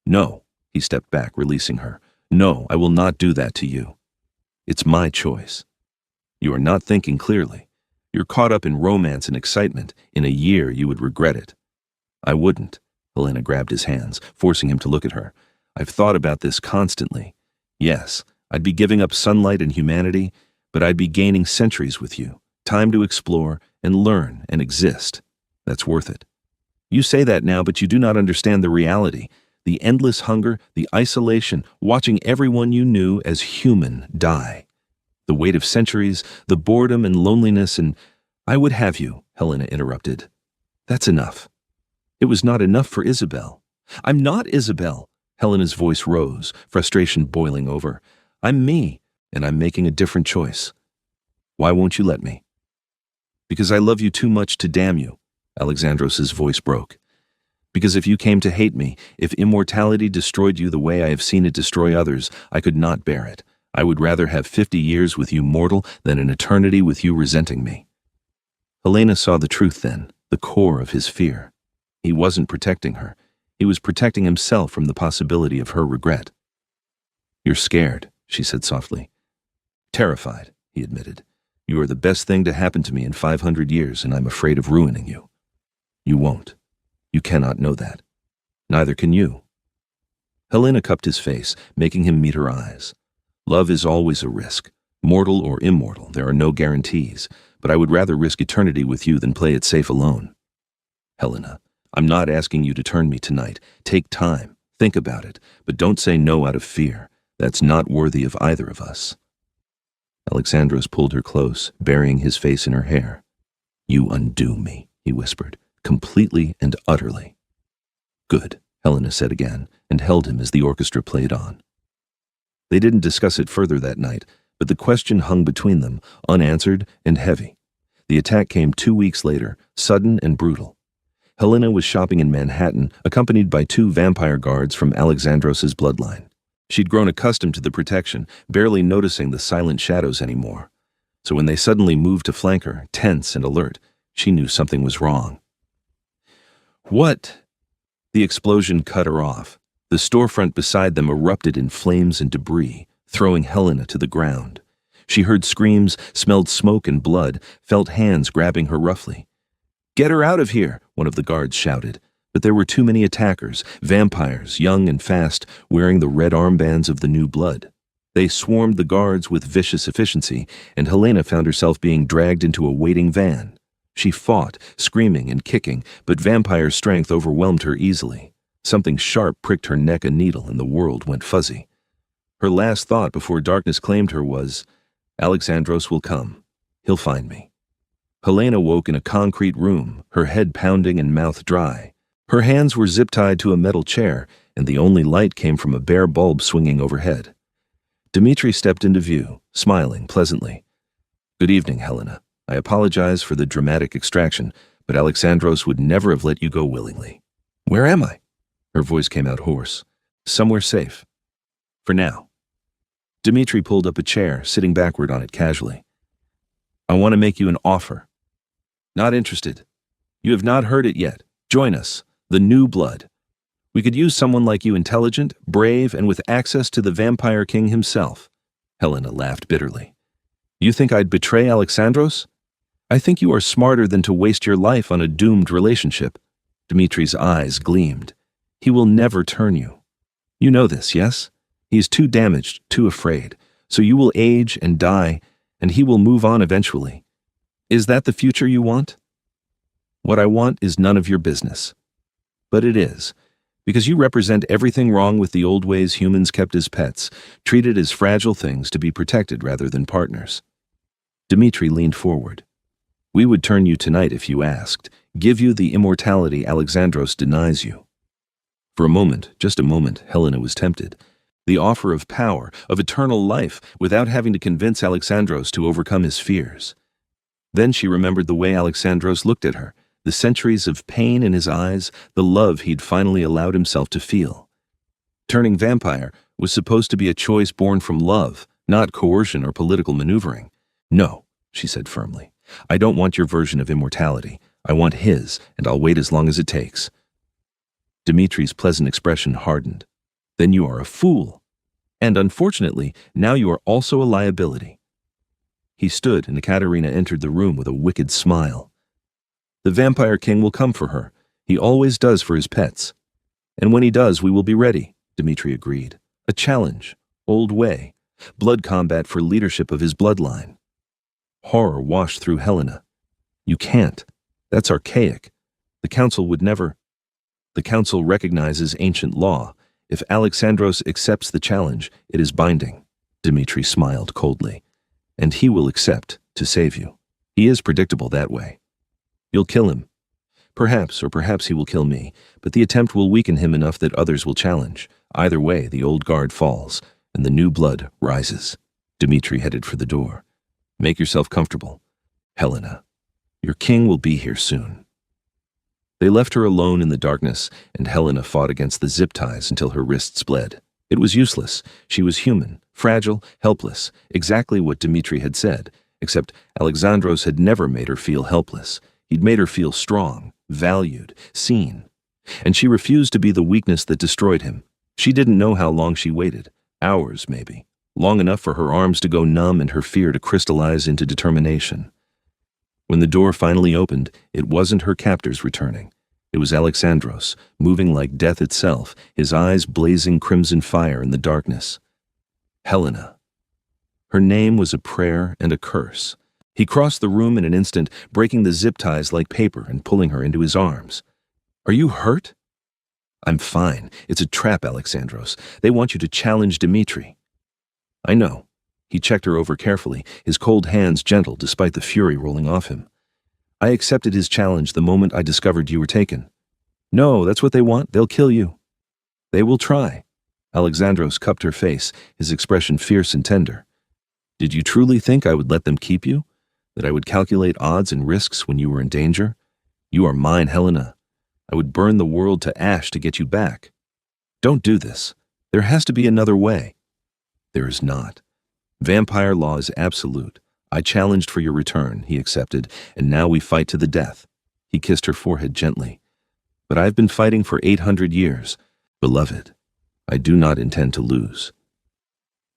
"No," he stepped back, releasing her. "No, I will not do that to you. It's my choice." "You are not thinking clearly. You're caught up in romance and excitement. In a year, you would regret it." "I wouldn't." Helena grabbed his hands, forcing him to look at her. "I've thought about this constantly. Yes, I'd be giving up sunlight and humanity, but I'd be gaining centuries with you, time to explore and learn and exist. That's worth it. You say that now, but you do not understand the reality, the endless hunger, the isolation, watching everyone you knew as human die. The weight of centuries, the boredom and loneliness, and—" "I would have you," Helena interrupted. "That's enough." "It was not enough for Isabel." "I'm not Isabel." Helena's voice rose, frustration boiling over. "I'm me, and I'm making a different choice." "Why won't you let me?" "Because I love you too much to damn you." Alexandros' voice broke. "Because if you came to hate me, if immortality destroyed you the way I have seen it destroy others, I could not bear it. I would rather have 50 years with you mortal than an eternity with you resenting me." Helena saw the truth then, the core of his fear. He wasn't protecting her. He was protecting himself from the possibility of her regret. "You're scared," she said softly. "Terrified," he admitted. "You are the best thing to happen to me in 500 years, and I'm afraid of ruining you." "You won't. You cannot know that. Neither can you." Helena cupped his face, making him meet her eyes. "Love is always a risk. Mortal or immortal, there are no guarantees, but I would rather risk eternity with you than play it safe alone." "Helena, I'm not asking you to turn me tonight. Take time. Think about it, but don't say no out of fear. That's not worthy of either of us." Alexandros pulled her close, burying his face in her hair. "You undo me," he whispered, "completely and utterly." "Good," Helena said again, and held him as the orchestra played on. They didn't discuss it further that night, but the question hung between them, unanswered and heavy. The attack came 2 weeks later, sudden and brutal. Helena was shopping in Manhattan, accompanied by 2 vampire guards from Alexandros' bloodline. She'd grown accustomed to the protection, barely noticing the silent shadows anymore. So when they suddenly moved to flank her, tense and alert, she knew something was wrong. "What?" The explosion cut her off. The storefront beside them erupted in flames and debris, throwing Helena to the ground. She heard screams, smelled smoke and blood, felt hands grabbing her roughly. "Get her out of here," one of the guards shouted. But there were too many attackers, vampires, young and fast, wearing the red armbands of the new blood. They swarmed the guards with vicious efficiency, and Helena found herself being dragged into a waiting van. She fought, screaming and kicking, but vampire strength overwhelmed her easily. Something sharp pricked her neck a needle, and the world went fuzzy. Her last thought before darkness claimed her was, "Alexandros will come. He'll find me." Helena woke in a concrete room, her head pounding and mouth dry. Her hands were zip-tied to a metal chair, and the only light came from a bare bulb swinging overhead. Dmitri stepped into view, smiling pleasantly. "Good evening, Helena. I apologize for the dramatic extraction, but Alexandros would never have let you go willingly. Where am I? Her voice came out hoarse. Somewhere safe. For now. Dmitri pulled up a chair, sitting backward on it casually. I want to make you an offer. Not interested. You have not heard it yet. Join us, the new blood. We could use someone like you, intelligent, brave, and with access to the Vampire King himself. Helena laughed bitterly. You think I'd betray Alexandros? I think you are smarter than to waste your life on a doomed relationship. Dmitri's eyes gleamed. He will never turn you. You know this, yes? He is too damaged, too afraid. So you will age and die, and he will move on eventually. Is that the future you want? What I want is none of your business. But it is, because you represent everything wrong with the old ways humans kept as pets, treated as fragile things to be protected rather than partners. Dmitri leaned forward. We would turn you tonight if you asked, give you the immortality Alexandros denies you. For a moment, just a moment, Helena was tempted. The offer of power, of eternal life, without having to convince Alexandros to overcome his fears. Then she remembered the way Alexandros looked at her, the centuries of pain in his eyes, the love he'd finally allowed himself to feel. Turning vampire was supposed to be a choice born from love, not coercion or political maneuvering. No, she said firmly. I don't want your version of immortality. I want his, and I'll wait as long as it takes. Dmitri's pleasant expression hardened. Then you are a fool. And unfortunately, now you are also a liability. He stood, and Ekaterina entered the room with a wicked smile. The Vampire King will come for her. He always does for his pets. And when he does, we will be ready, Dmitri agreed. A challenge, old way, blood combat for leadership of his bloodline. Horror washed through Helena. You can't. That's archaic. The Council would never. The Council recognizes ancient law. If Alexandros accepts the challenge, it is binding. Dmitri smiled coldly. And he will accept to save you. He is predictable that way. You'll kill him. Perhaps, or perhaps he will kill me, but the attempt will weaken him enough that others will challenge. Either way, the old guard falls, and the new blood rises. Dmitri headed for the door. Make yourself comfortable. Helena, your king will be here soon. They left her alone in the darkness, and Helena fought against the zip ties until her wrists bled. It was useless. She was human, fragile, helpless, exactly what Dmitri had said, except Alexandros had never made her feel helpless. He'd made her feel strong, valued, seen. And she refused to be the weakness that destroyed him. She didn't know how long she waited. Hours, maybe. Long enough for her arms to go numb and her fear to crystallize into determination. When the door finally opened, it wasn't her captors returning. It was Alexandros, moving like death itself, his eyes blazing crimson fire in the darkness. Helena. Her name was a prayer and a curse. He crossed the room in an instant, breaking the zip ties like paper and pulling her into his arms. Are you hurt? I'm fine. It's a trap, Alexandros. They want you to challenge Dmitri. I know. He checked her over carefully, his cold hands gentle despite the fury rolling off him. I accepted his challenge the moment I discovered you were taken. No, that's what they want. They'll kill you. They will try. Alexandros cupped her face, his expression fierce and tender. Did you truly think I would let them keep you? That I would calculate odds and risks when you were in danger? You are mine, Helena. I would burn the world to ash to get you back. Don't do this. There has to be another way. There is not. Vampire law is absolute. I challenged for your return, he accepted, and now we fight to the death. He kissed her forehead gently. But I've been fighting for 800 years. Beloved, I do not intend to lose.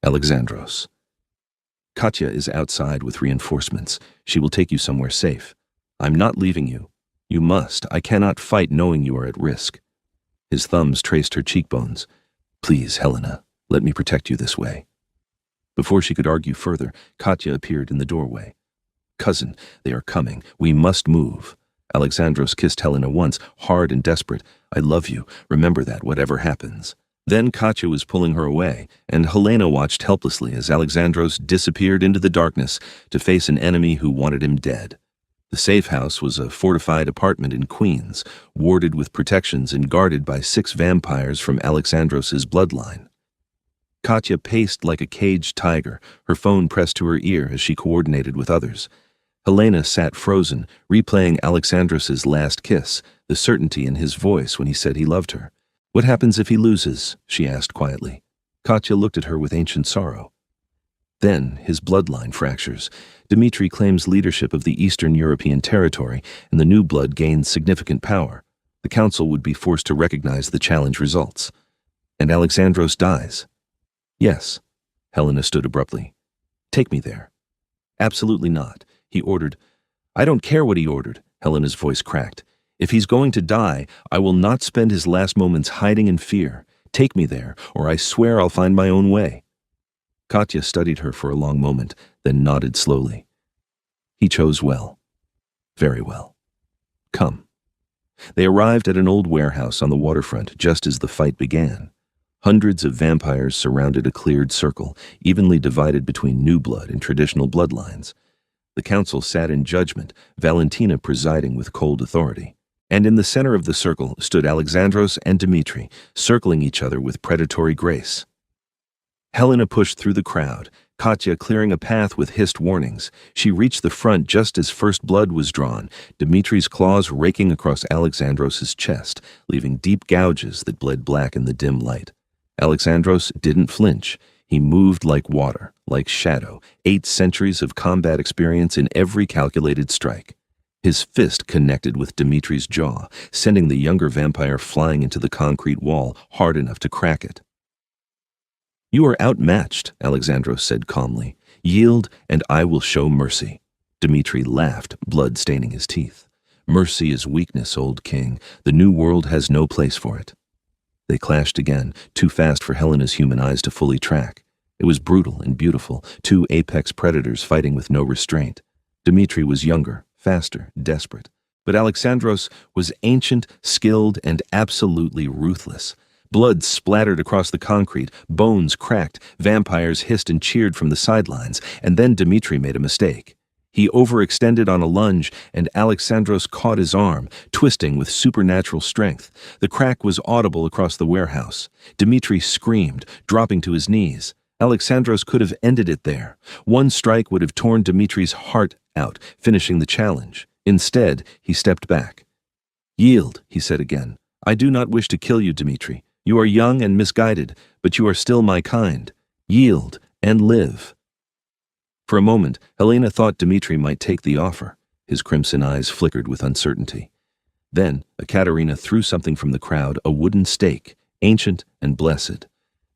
Alexandros. Katya is outside with reinforcements. She will take you somewhere safe. I'm not leaving you. You must. I cannot fight knowing you are at risk. His thumbs traced her cheekbones. Please, Helena, let me protect you this way. Before she could argue further, Katya appeared in the doorway. Cousin, they are coming. We must move. Alexandros kissed Helena once, hard and desperate. I love you. Remember that, whatever happens. Then Katya was pulling her away, and Helena watched helplessly as Alexandros disappeared into the darkness to face an enemy who wanted him dead. The safe house was a fortified apartment in Queens, warded with protections and guarded by 6 vampires from Alexandros's bloodline. Katya paced like a caged tiger, her phone pressed to her ear as she coordinated with others. Helena sat frozen, replaying Alexandros's last kiss, the certainty in his voice when he said he loved her. "What happens if he loses?" she asked quietly. Katya looked at her with ancient sorrow. "Then his bloodline fractures. Dmitri claims leadership of the Eastern European territory, and the new blood gains significant power. The council would be forced to recognize the challenge results. And Alexandros dies." "Yes." Helena stood abruptly. "Take me there." "Absolutely not," he ordered. "I don't care what he ordered," Helena's voice cracked. "If he's going to die, I will not spend his last moments hiding in fear. Take me there, or I swear I'll find my own way." Katya studied her for a long moment, then nodded slowly. "He chose well. Very well. Come." They arrived at an old warehouse on the waterfront just as the fight began. Hundreds of vampires surrounded a cleared circle, evenly divided between new blood and traditional bloodlines. The council sat in judgment, Valentina presiding with cold authority. And in the center of the circle stood Alexandros and Dmitri, circling each other with predatory grace. Helena pushed through the crowd, Katya clearing a path with hissed warnings. She reached the front just as first blood was drawn, Dmitri's claws raking across Alexandros's chest, leaving deep gouges that bled black in the dim light. Alexandros didn't flinch. He moved like water, like shadow, 8 centuries of combat experience in every calculated strike. His fist connected with Dmitri's jaw, sending the younger vampire flying into the concrete wall hard enough to crack it. "You are outmatched," Alexandros said calmly. "Yield, and I will show mercy." Dmitri laughed, blood staining his teeth. "Mercy is weakness, old king. The new world has no place for it." They clashed again, too fast for Helena's human eyes to fully track. It was brutal and beautiful, 2 apex predators fighting with no restraint. Dmitri was younger, faster, desperate. But Alexandros was ancient, skilled, and absolutely ruthless. Blood splattered across the concrete, bones cracked, vampires hissed and cheered from the sidelines, and then Dmitri made a mistake. He overextended on a lunge, and Alexandros caught his arm, twisting with supernatural strength. The crack was audible across the warehouse. Dmitri screamed, dropping to his knees. Alexandros could have ended it there. One strike would have torn Dmitri's heart out, finishing the challenge. Instead, he stepped back. "Yield," he said again. "I do not wish to kill you, Dmitri. You are young and misguided, but you are still my kind. Yield and live." For a moment, Helena thought Dmitri might take the offer. His crimson eyes flickered with uncertainty. Then, Ekaterina threw something from the crowd, a wooden stake, ancient and blessed.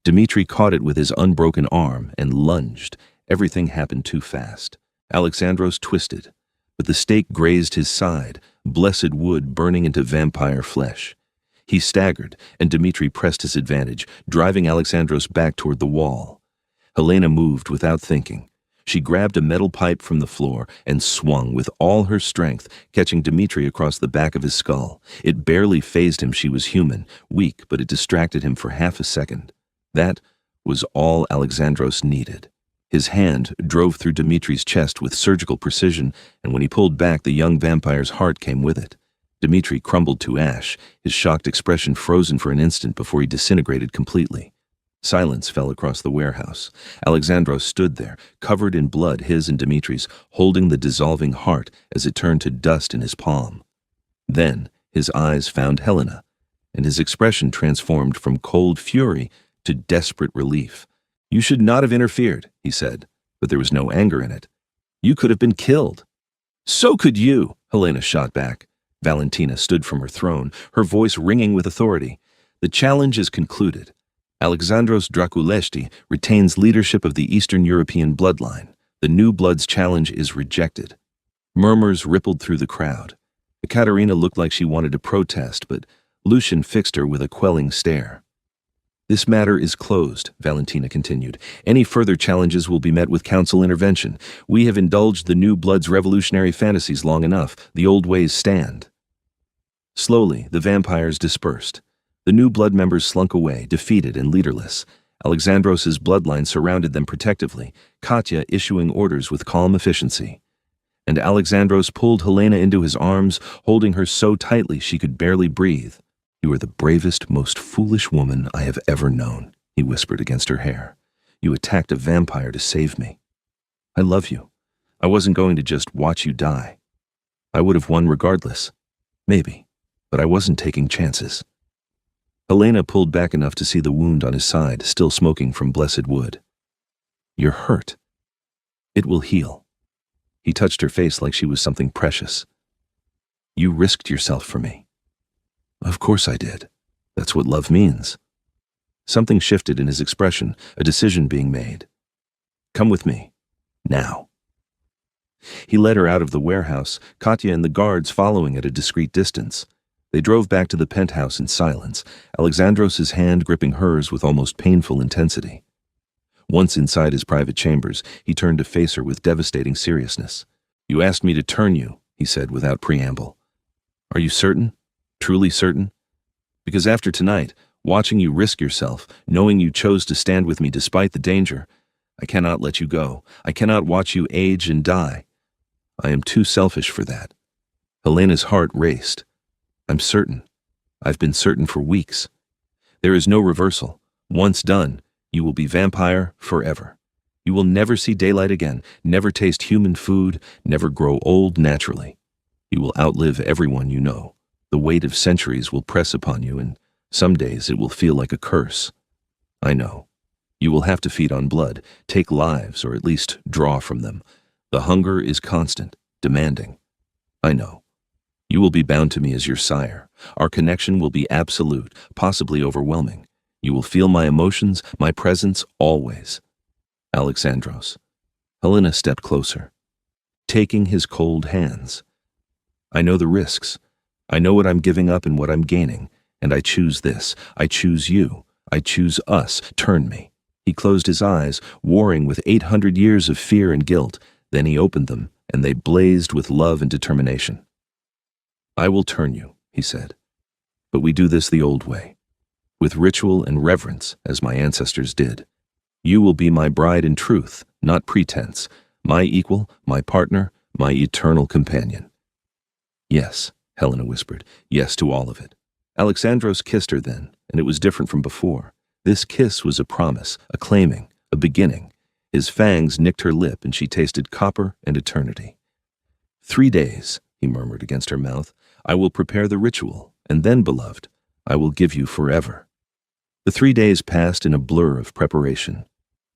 Dmitri caught it with his unbroken arm and lunged. Everything happened too fast. Alexandros twisted, but the stake grazed his side, blessed wood burning into vampire flesh. He staggered, and Dmitri pressed his advantage, driving Alexandros back toward the wall. Helena moved without thinking. She grabbed a metal pipe from the floor and swung with all her strength, catching Dmitri across the back of his skull. It barely fazed him she was human, weak, but it distracted him for half a second. That was all Alexandros needed. His hand drove through Dmitri's chest with surgical precision, and when he pulled back, the young vampire's heart came with it. Dmitri crumbled to ash, his shocked expression frozen for an instant before he disintegrated completely. Silence fell across the warehouse. Alexandros stood there, covered in blood, his and Dmitri's, holding the dissolving heart as it turned to dust in his palm. Then his eyes found Helena, and his expression transformed from cold fury to desperate relief. "You should not have interfered," he said, but there was no anger in it. "You could have been killed." "So could you," Helena shot back. Valentina stood from her throne, her voice ringing with authority. "The challenge is concluded. Alexandros Draculeshti retains leadership of the Eastern European bloodline. The new blood's challenge is rejected." Murmurs rippled through the crowd. Ekaterina looked like she wanted to protest, but Lucian fixed her with a quelling stare. "This matter is closed," Valentina continued. "Any further challenges will be met with council intervention. We have indulged the new blood's revolutionary fantasies long enough. The old ways stand." Slowly, the vampires dispersed. The new blood members slunk away, defeated and leaderless. Alexandros's bloodline surrounded them protectively, Katya issuing orders with calm efficiency. And Alexandros pulled Helena into his arms, holding her so tightly she could barely breathe. "You are the bravest, most foolish woman I have ever known," he whispered against her hair. "You attacked a vampire to save me. I love you. I wasn't going to just watch you die. I would have won regardless. Maybe. But I wasn't taking chances. Helena pulled back enough to see the wound on his side, still smoking from blessed wood. You're hurt. It will heal. He touched her face like she was something precious. You risked yourself for me. Of course I did. That's what love means. Something shifted in his expression, a decision being made. Come with me. Now. He led her out of the warehouse, Katya and the guards following at a discreet distance. They drove back to the penthouse in silence, Alexandros' hand gripping hers with almost painful intensity. Once inside his private chambers, he turned to face her with devastating seriousness. You asked me to turn you, he said without preamble. Are you certain? Truly certain? Because after tonight, watching you risk yourself, knowing you chose to stand with me despite the danger, I cannot let you go. I cannot watch you age and die. I am too selfish for that. Helena's heart raced. I'm certain. I've been certain for weeks. There is no reversal. Once done, you will be vampire forever. You will never see daylight again, never taste human food, never grow old naturally. You will outlive everyone you know. The weight of centuries will press upon you, and some days it will feel like a curse. I know. You will have to feed on blood, take lives, or at least draw from them. The hunger is constant, demanding. I know. You will be bound to me as your sire. Our connection will be absolute, possibly overwhelming. You will feel my emotions, my presence, always. Alexandros. Helena stepped closer, taking his cold hands. I know the risks. I know what I'm giving up and what I'm gaining, and I choose this. I choose you. I choose us. Turn me. He closed his eyes, warring with 800 years of fear and guilt. Then he opened them, and they blazed with love and determination. I will turn you, he said. But we do this the old way, with ritual and reverence, as my ancestors did. You will be my bride in truth, not pretense, my equal, my partner, my eternal companion. Yes, Helena whispered, yes to all of it. Alexandros kissed her then, and it was different from before. This kiss was a promise, a claiming, a beginning. His fangs nicked her lip, and she tasted copper and eternity. 3 days, he murmured against her mouth. I will prepare the ritual, and then, beloved, I will give you forever. The 3 days passed in a blur of preparation.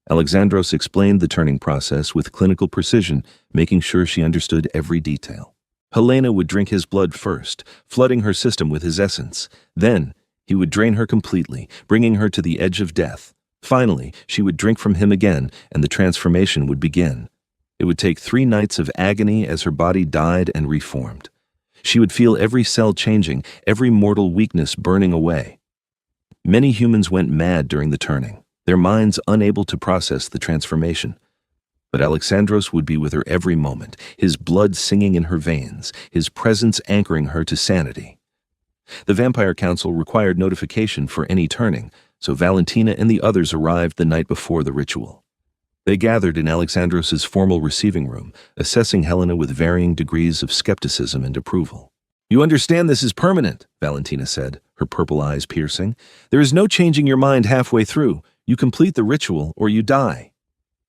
Alexandros explained the turning process with clinical precision, making sure she understood every detail. Helena would drink his blood first, flooding her system with his essence. Then, he would drain her completely, bringing her to the edge of death. Finally, she would drink from him again, and the transformation would begin. It would take 3 nights of agony as her body died and reformed. She would feel every cell changing, every mortal weakness burning away. Many humans went mad during the turning, their minds unable to process the transformation. But Alexandros would be with her every moment, his blood singing in her veins, his presence anchoring her to sanity. The Vampire Council required notification for any turning, so Valentina and the others arrived the night before the ritual. They gathered in Alexandros' formal receiving room, assessing Helena with varying degrees of skepticism and approval. You understand this is permanent, Valentina said, her purple eyes piercing. There is no changing your mind halfway through. You complete the ritual or you die.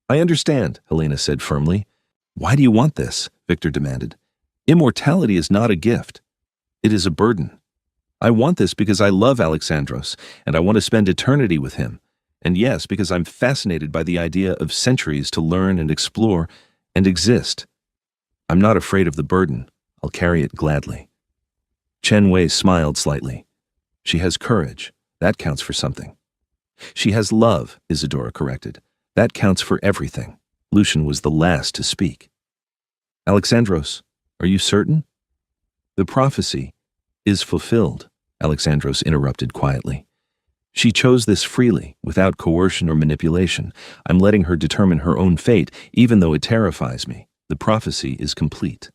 I understand, Helena said firmly. Why do you want this? Victor demanded. Immortality is not a gift. It is a burden. I want this because I love Alexandros, and I want to spend eternity with him. And yes, because I'm fascinated by the idea of centuries to learn and explore and exist. I'm not afraid of the burden. I'll carry it gladly. Chen Wei smiled slightly. She has courage. That counts for something. She has love, Isadora corrected. That counts for everything. Lucian was the last to speak. Alexandros, are you certain? The prophecy is fulfilled, Alexandros interrupted quietly. She chose this freely, without coercion or manipulation. I'm letting her determine her own fate, even though it terrifies me. The prophecy is complete.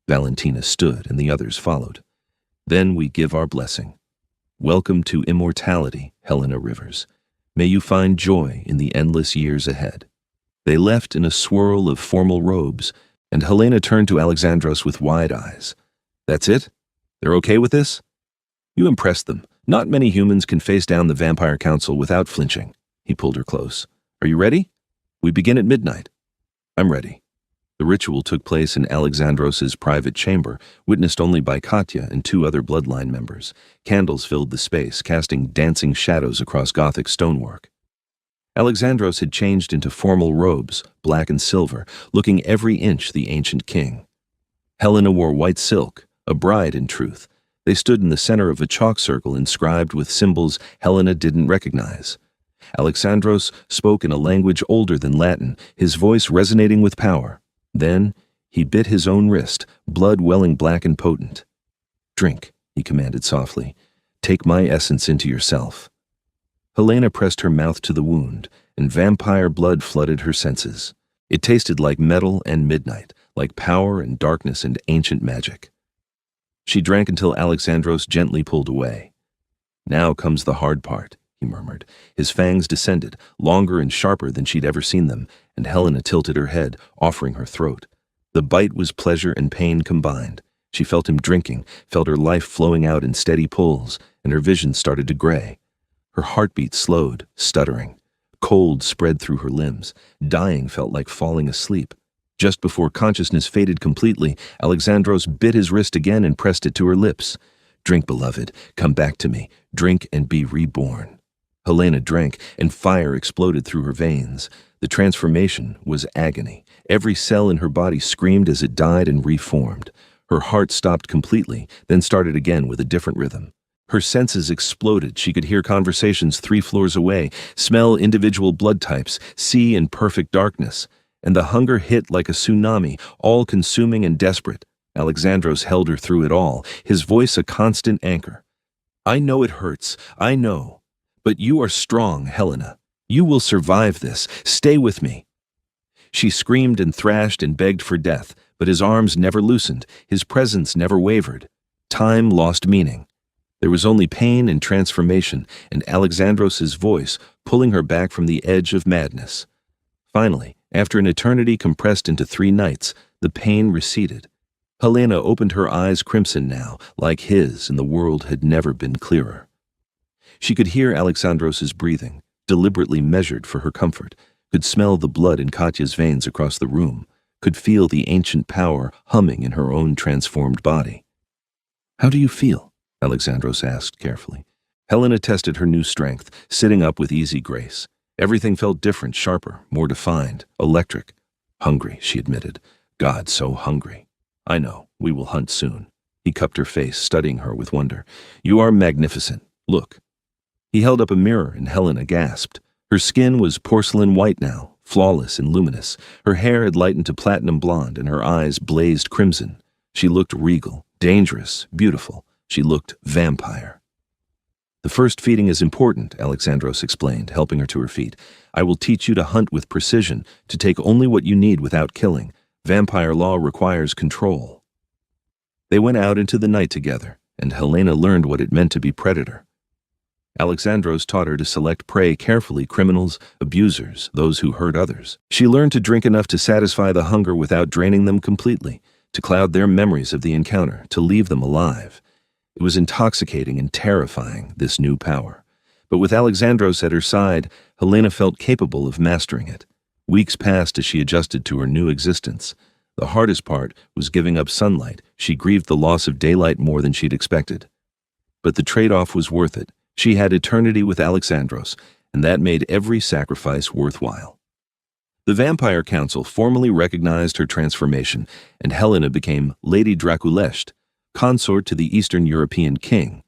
Valentina stood, and the others followed. Then we give our blessing. Welcome to immortality, Helena Rivers. May you find joy in the endless years ahead. They left in a swirl of formal robes, and Helena turned to Alexandros with wide eyes. That's it? They're okay with this? You impressed them. Not many humans can face down the Vampire Council without flinching. He pulled her close. Are you ready? We begin at midnight. I'm ready. The ritual took place in Alexandros's private chamber, witnessed only by Katya and two other bloodline members. Candles filled the space, casting dancing shadows across Gothic stonework. Alexandros had changed into formal robes, black and silver, looking every inch the ancient king. Helena wore white silk, a bride in truth. They stood in the center of a chalk circle inscribed with symbols Helena didn't recognize. Alexandros spoke in a language older than Latin, his voice resonating with power. Then he bit his own wrist, blood welling black and potent. "Drink," he commanded softly. "Take my essence into yourself." Helena pressed her mouth to the wound, and vampire blood flooded her senses. It tasted like metal and midnight, like power and darkness and ancient magic. She drank until Alexandros gently pulled away. "Now comes the hard part," he murmured. His fangs descended, longer and sharper than she'd ever seen them, and Helena tilted her head, offering her throat. The bite was pleasure and pain combined. She felt him drinking, felt her life flowing out in steady pulls, and her vision started to gray. Her heartbeat slowed, stuttering. Cold spread through her limbs. Dying felt like falling asleep. Just before consciousness faded completely, Alexandros bit his wrist again and pressed it to her lips. "Drink, beloved. Come back to me. Drink and be reborn." Helena drank, and fire exploded through her veins. The transformation was agony. Every cell in her body screamed as it died and reformed. Her heart stopped completely, then started again with a different rhythm. Her senses exploded. She could hear conversations 3 floors away, smell individual blood types, see in perfect darkness. And the hunger hit like a tsunami, all-consuming and desperate. Alexandros held her through it all, his voice a constant anchor. "I know it hurts, I know. But you are strong, Helena. You will survive this. Stay with me." She screamed and thrashed and begged for death, but his arms never loosened, his presence never wavered. Time lost meaning. There was only pain and transformation, and Alexandros's voice pulling her back from the edge of madness. Finally, after an eternity compressed into 3 nights, the pain receded. Helena opened her eyes crimson now, like his, and the world had never been clearer. She could hear Alexandros's breathing, deliberately measured for her comfort, could smell the blood in Katya's veins across the room, could feel the ancient power humming in her own transformed body. "How do you feel?" Alexandros asked carefully. Helena tested her new strength, sitting up with easy grace. Everything felt different, sharper, more defined, electric. "Hungry," she admitted. "God, so hungry." "I know. We will hunt soon." He cupped her face, studying her with wonder. "You are magnificent. Look." He held up a mirror, and Helena gasped. Her skin was porcelain white now, flawless and luminous. Her hair had lightened to platinum blonde, and her eyes blazed crimson. She looked regal, dangerous, beautiful. She looked vampire. "The first feeding is important," Alexandros explained, helping her to her feet. "I will teach you to hunt with precision, to take only what you need without killing. Vampire law requires control." They went out into the night together, and Helena learned what it meant to be predator. Alexandros taught her to select prey carefully, criminals, abusers, those who hurt others. She learned to drink enough to satisfy the hunger without draining them completely, to cloud their memories of the encounter, to leave them alive. It was intoxicating and terrifying, this new power. But with Alexandros at her side, Helena felt capable of mastering it. Weeks passed as she adjusted to her new existence. The hardest part was giving up sunlight. She grieved the loss of daylight more than she'd expected. But the trade-off was worth it. She had eternity with Alexandros, and that made every sacrifice worthwhile. The Vampire Council formally recognized her transformation, and Helena became Lady Draculesht, consort to the Eastern European king.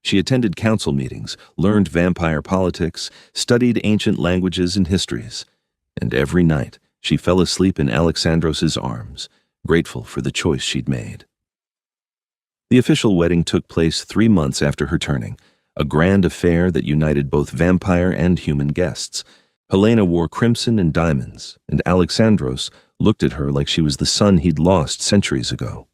She attended council meetings, learned vampire politics, studied ancient languages and histories, and every night she fell asleep in Alexandros's arms, grateful for the choice she'd made. The official wedding took place 3 months after her turning, a grand affair that united both vampire and human guests. Helena wore crimson and diamonds, and Alexandros looked at her like she was the son he'd lost centuries ago.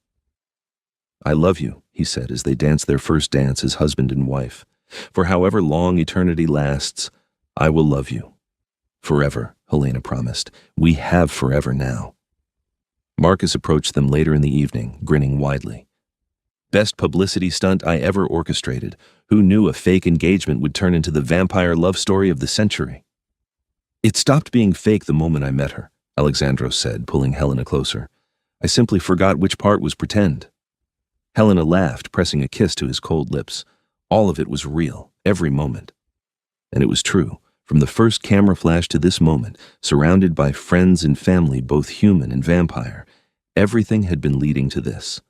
"I love you," he said as they danced their first dance as husband and wife. "For however long eternity lasts, I will love you." "Forever," Helena promised. "We have forever now." Marcus approached them later in the evening, grinning widely. "Best publicity stunt I ever orchestrated. Who knew a fake engagement would turn into the vampire love story of the century?" "It stopped being fake the moment I met her," Alexandros said, pulling Helena closer. I simply forgot which part was pretend. Helena laughed, pressing a kiss to his cold lips. All of it was real, every moment. And it was true. From the first camera flash to this moment, surrounded by friends and family, both human and vampire, everything had been leading to this.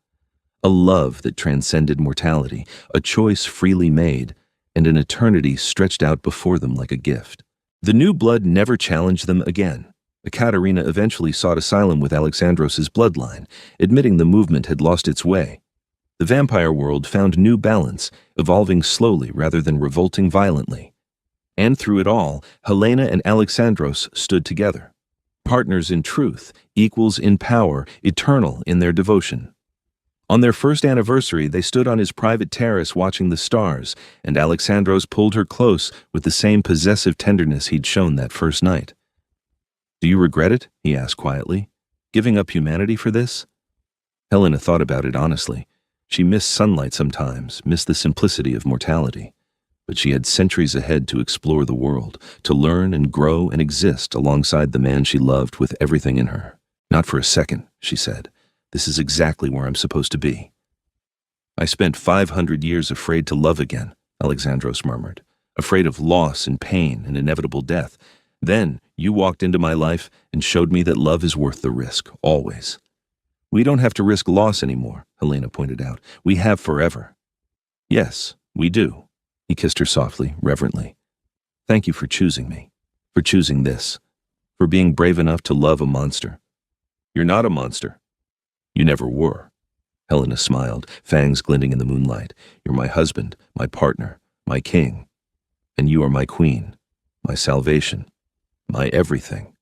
A love that transcended mortality, a choice freely made, and an eternity stretched out before them like a gift. The new blood never challenged them again. Ekaterina eventually sought asylum with Alexandros' bloodline, admitting the movement had lost its way. The vampire world found new balance, evolving slowly rather than revolting violently. And through it all, Helena and Alexandros stood together. Partners in truth, equals in power, eternal in their devotion. On their first anniversary, they stood on his private terrace watching the stars, and Alexandros pulled her close with the same possessive tenderness he'd shown that first night. Do you regret it? He asked quietly. Giving up humanity for this? Helena thought about it honestly. She missed sunlight sometimes, missed the simplicity of mortality. But she had centuries ahead to explore the world, to learn and grow and exist alongside the man she loved with everything in her. Not for a second, she said. This is exactly where I'm supposed to be. I spent 500 years afraid to love again, Alexandros murmured, afraid of loss and pain and inevitable death. Then you walked into my life and showed me that love is worth the risk, always. We don't have to risk loss anymore, Helena pointed out. We have forever. Yes, we do. He kissed her softly, reverently. Thank you for choosing me, for choosing this, for being brave enough to love a monster. You're not a monster. You never were. Helena smiled, fangs glinting in the moonlight. You're my husband, my partner, my king. And you are my queen, my salvation, my everything.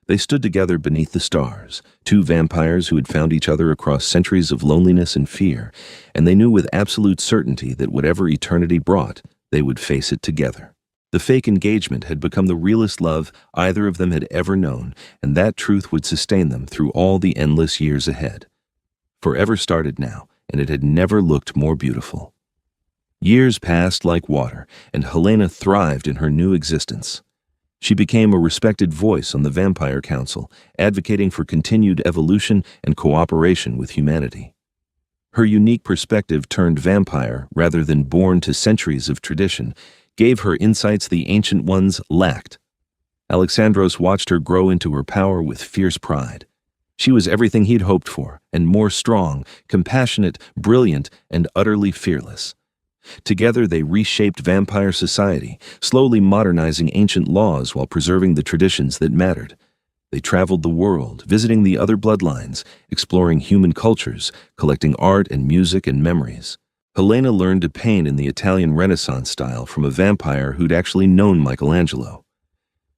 They stood together beneath the stars, two vampires who had found each other across centuries of loneliness and fear, and they knew with absolute certainty that whatever eternity brought, they would face it together. The fake engagement had become the realest love either of them had ever known, and that truth would sustain them through all the endless years ahead. Forever started now, and it had never looked more beautiful. Years passed like water, and Helena thrived in her new existence. She became a respected voice on the Vampire Council, advocating for continued evolution and cooperation with humanity. Her unique perspective turned vampire, rather than born to centuries of tradition, gave her insights the ancient ones lacked. Alexandros watched her grow into her power with fierce pride. She was everything he'd hoped for, and more strong, compassionate, brilliant, and utterly fearless. Together they reshaped vampire society, slowly modernizing ancient laws while preserving the traditions that mattered. They traveled the world, visiting the other bloodlines, exploring human cultures, collecting art and music and memories. Helena learned to paint in the Italian Renaissance style from a vampire who'd actually known Michelangelo.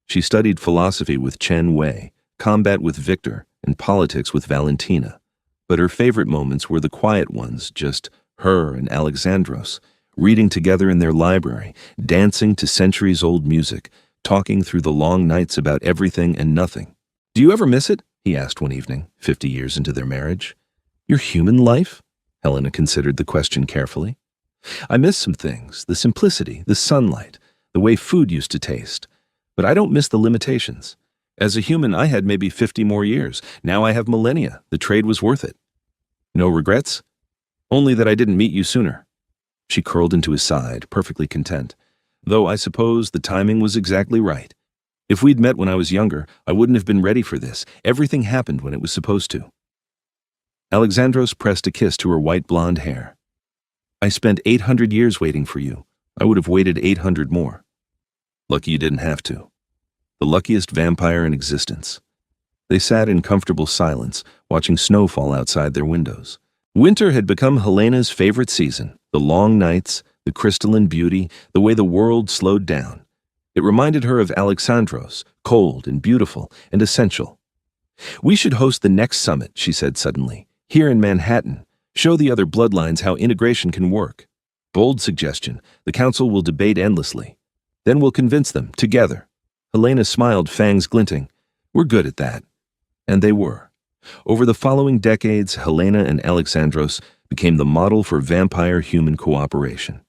She studied philosophy with Chen Wei, combat with Victor, and politics with Valentina. But her favorite moments were the quiet ones, just her and Alexandros, reading together in their library, dancing to centuries-old music, talking through the long nights about everything and nothing. Do you ever miss it? He asked one evening, 50 years into their marriage. Your human life? Helena considered the question carefully. I miss some things, the simplicity, the sunlight, the way food used to taste. But I don't miss the limitations. As a human, I had maybe 50 more years. Now I have millennia. The trade was worth it. No regrets? Only that I didn't meet you sooner. She curled into his side, perfectly content. Though I suppose the timing was exactly right. If we'd met when I was younger, I wouldn't have been ready for this. Everything happened when it was supposed to. Alexandros pressed a kiss to her white blonde hair. I spent 800 years waiting for you. I would have waited 800 more. Lucky you didn't have to. The luckiest vampire in existence. They sat in comfortable silence, watching snow fall outside their windows. Winter had become Helena's favorite season, the long nights, the crystalline beauty, the way the world slowed down. It reminded her of Alexandros, cold and beautiful and essential. We should host the next summit, she said suddenly, here in Manhattan. Show the other bloodlines how integration can work. Bold suggestion. The council will debate endlessly. Then we'll convince them, together. Helena smiled, fangs glinting. We're good at that. And they were. Over the following decades, Helena and Alexandros became the model for vampire-human cooperation.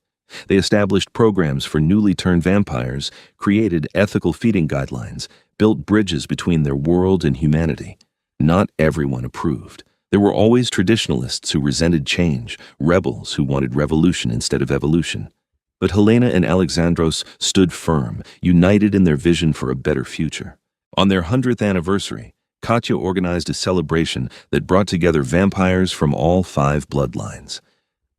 They established programs for newly turned vampires, created ethical feeding guidelines, built bridges between their world and humanity. Not everyone approved. There were always traditionalists who resented change, rebels who wanted revolution instead of evolution. But Helena and Alexandros stood firm, united in their vision for a better future. On their 100th anniversary, Katya organized a celebration that brought together vampires from all 5 bloodlines.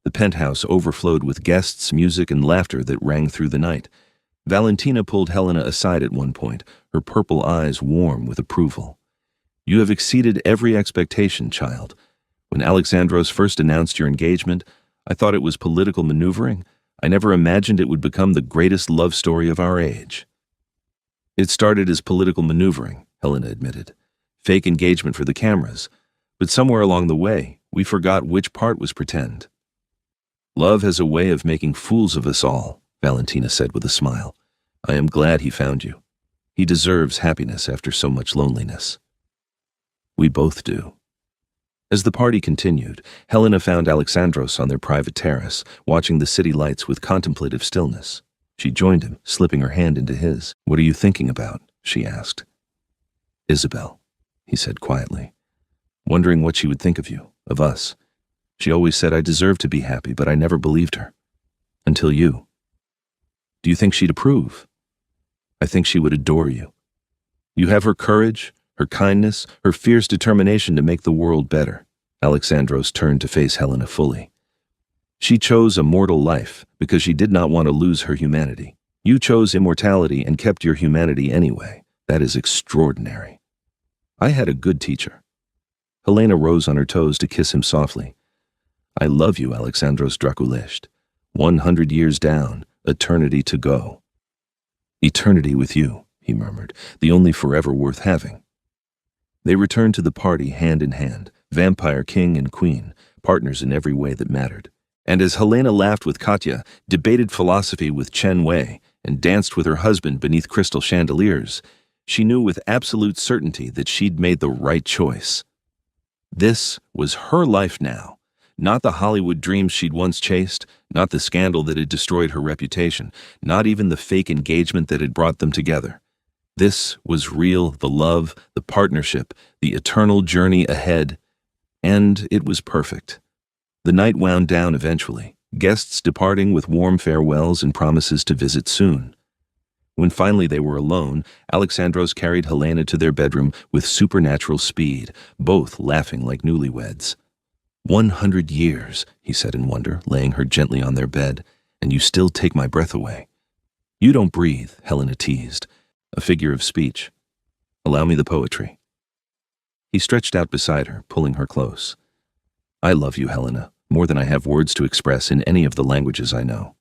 The penthouse overflowed with guests, music, and laughter that rang through the night. Valentina pulled Helena aside at one point, her purple eyes warm with approval. "You have exceeded every expectation, child. When Alexandros first announced your engagement, I thought it was political maneuvering. I never imagined it would become the greatest love story of our age." "It started as political maneuvering," Helena admitted. "Fake engagement for the cameras. But somewhere along the way, we forgot which part was pretend." "Love has a way of making fools of us all," Valentina said with a smile. "I am glad he found you. He deserves happiness after so much loneliness." "We both do." As the party continued, Helena found Alexandros on their private terrace, watching the city lights with contemplative stillness. She joined him, slipping her hand into his. "What are you thinking about?" she asked. "Isabel," he said quietly. "Wondering what she would think of you, of us. She always said I deserved to be happy, but I never believed her. Until you. Do you think she'd approve? I think she would adore you. You have her courage, her kindness, her fierce determination to make the world better." Alexandros turned to face Helena fully. "She chose a mortal life because she did not want to lose her humanity. You chose immortality and kept your humanity anyway. That is extraordinary. I had a good teacher." Helena rose on her toes to kiss him softly. "I love you, Alexandros Draculesht. 100 years down, eternity to go." "Eternity with you," he murmured, "the only forever worth having." They returned to the party hand in hand, vampire king and queen, partners in every way that mattered. And as Helena laughed with Katya, debated philosophy with Chen Wei, and danced with her husband beneath crystal chandeliers, she knew with absolute certainty that she'd made the right choice. This was her life now, not the Hollywood dreams she'd once chased, not the scandal that had destroyed her reputation, not even the fake engagement that had brought them together. This was real, the love, the partnership, the eternal journey ahead, and it was perfect. The night wound down eventually, guests departing with warm farewells and promises to visit soon. When finally they were alone, Alexandros carried Helena to their bedroom with supernatural speed, both laughing like newlyweds. 100 years, he said in wonder, laying her gently on their bed, and you still take my breath away. You don't breathe, Helena teased, a figure of speech. Allow me the poetry. He stretched out beside her, pulling her close. I love you, Helena, more than I have words to express in any of the languages I know.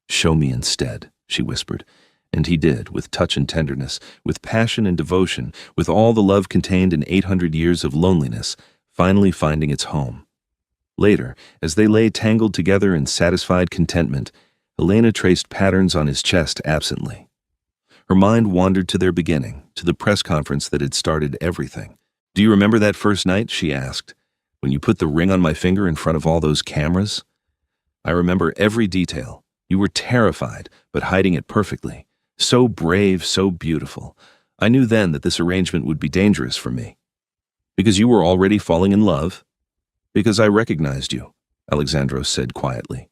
Show me instead, she whispered, and he did, with touch and tenderness, with passion and devotion, with all the love contained in 800 years of loneliness, finally finding its home. Later, as they lay tangled together in satisfied contentment, Helena traced patterns on his chest absently. Her mind wandered to their beginning, to the press conference that had started everything. Do you remember that first night, she asked, when you put the ring on my finger in front of all those cameras? I remember every detail. You were terrified, but hiding it perfectly. So brave, so beautiful. I knew then that this arrangement would be dangerous for me. Because you were already falling in love? Because I recognized you, Alexandros said quietly.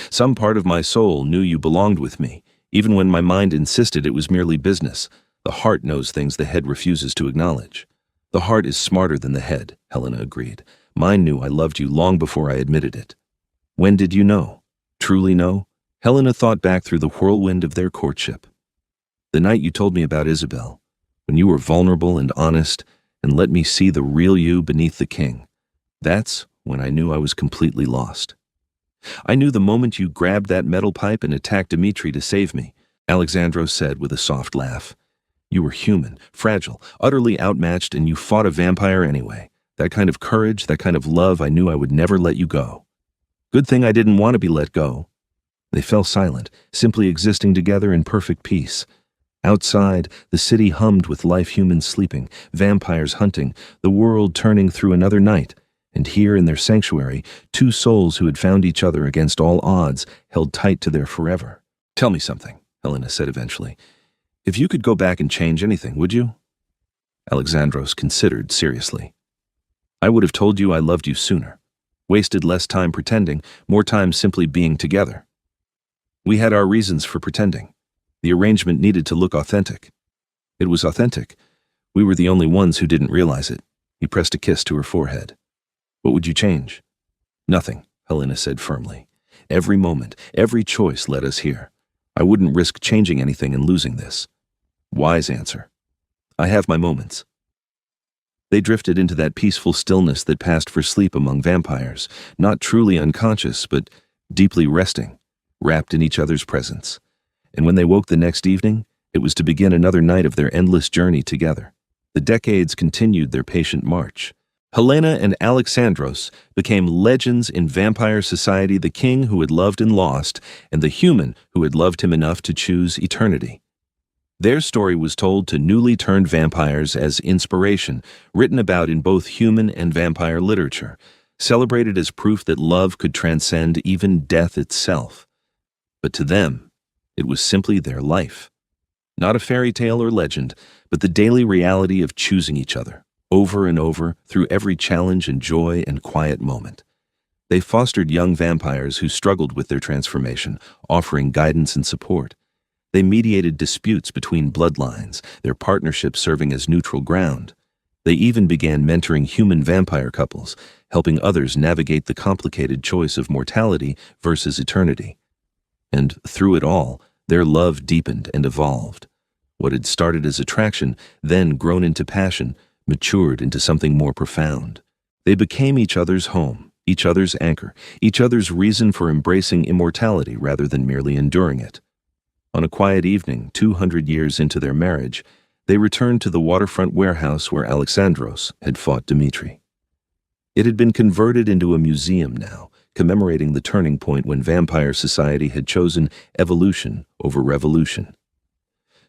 Some part of my soul knew you belonged with me, even when my mind insisted it was merely business. The heart knows things the head refuses to acknowledge. The heart is smarter than the head, Helena agreed. Mine knew I loved you long before I admitted it. When did you know? Truly know? Helena thought back through the whirlwind of their courtship. The night you told me about Isabel, when you were vulnerable and honest and let me see the real you beneath the king. That's when I knew I was completely lost. I knew the moment you grabbed that metal pipe and attacked Dmitri to save me, Alexandros said with a soft laugh. You were human, fragile, utterly outmatched, and you fought a vampire anyway. That kind of courage, that kind of love, I knew I would never let you go. Good thing I didn't want to be let go. They fell silent, simply existing together in perfect peace. Outside, the city hummed with life, humans sleeping, vampires hunting, the world turning through another night. And here in their sanctuary, two souls who had found each other against all odds held tight to their forever. Tell me something, Helena said eventually. If you could go back and change anything, would you? Alexandros considered seriously. I would have told you I loved you sooner. Wasted less time pretending, more time simply being together. We had our reasons for pretending. The arrangement needed to look authentic. It was authentic. We were the only ones who didn't realize it. He pressed a kiss to her forehead. What would you change? Nothing, Helena said firmly. Every moment, every choice led us here. I wouldn't risk changing anything and losing this. Wise answer. I have my moments. They drifted into that peaceful stillness that passed for sleep among vampires, not truly unconscious, but deeply resting, wrapped in each other's presence. And when they woke the next evening, it was to begin another night of their endless journey together. The decades continued their patient march. Helena and Alexandros became legends in vampire society, the king who had loved and lost, and the human who had loved him enough to choose eternity. Their story was told to newly turned vampires as inspiration, written about in both human and vampire literature, celebrated as proof that love could transcend even death itself. But to them, it was simply their life. Not a fairy tale or legend, but the daily reality of choosing each other, over and over, through every challenge and joy and quiet moment. They fostered young vampires who struggled with their transformation, offering guidance and support. They mediated disputes between bloodlines, their partnership serving as neutral ground. They even began mentoring human vampire couples, helping others navigate the complicated choice of mortality versus eternity. And through it all, their love deepened and evolved. What had started as attraction, then grown into passion, matured into something more profound. They became each other's home, each other's anchor, each other's reason for embracing immortality rather than merely enduring it. On a quiet evening, 200 years into their marriage, they returned to the waterfront warehouse where Alexandros had fought Dmitri. It had been converted into a museum now, commemorating the turning point when vampire society had chosen evolution over revolution.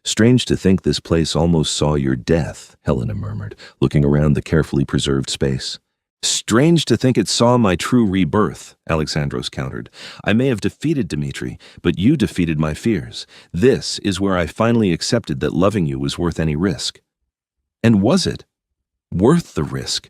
Strange to think this place almost saw your death, Helena murmured, looking around the carefully preserved space. Strange to think it saw my true rebirth, Alexandros countered. I may have defeated Dmitri, but you defeated my fears. This is where I finally accepted that loving you was worth any risk. And was it? Worth the risk?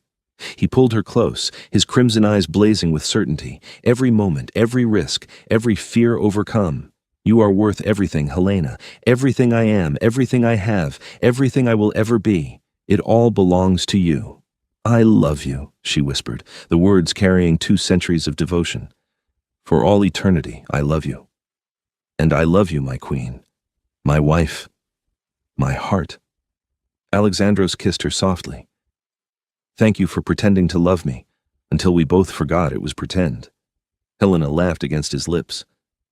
He pulled her close, his crimson eyes blazing with certainty. Every moment, every risk, every fear overcome. You are worth everything, Helena. Everything I am, everything I have, everything I will ever be. It all belongs to you. I love you, she whispered, the words carrying 2 centuries of devotion. For all eternity, I love you. And I love you, my queen, my wife, my heart. Alexandros kissed her softly. Thank you for pretending to love me, until we both forgot it was pretend. Helena laughed against his lips.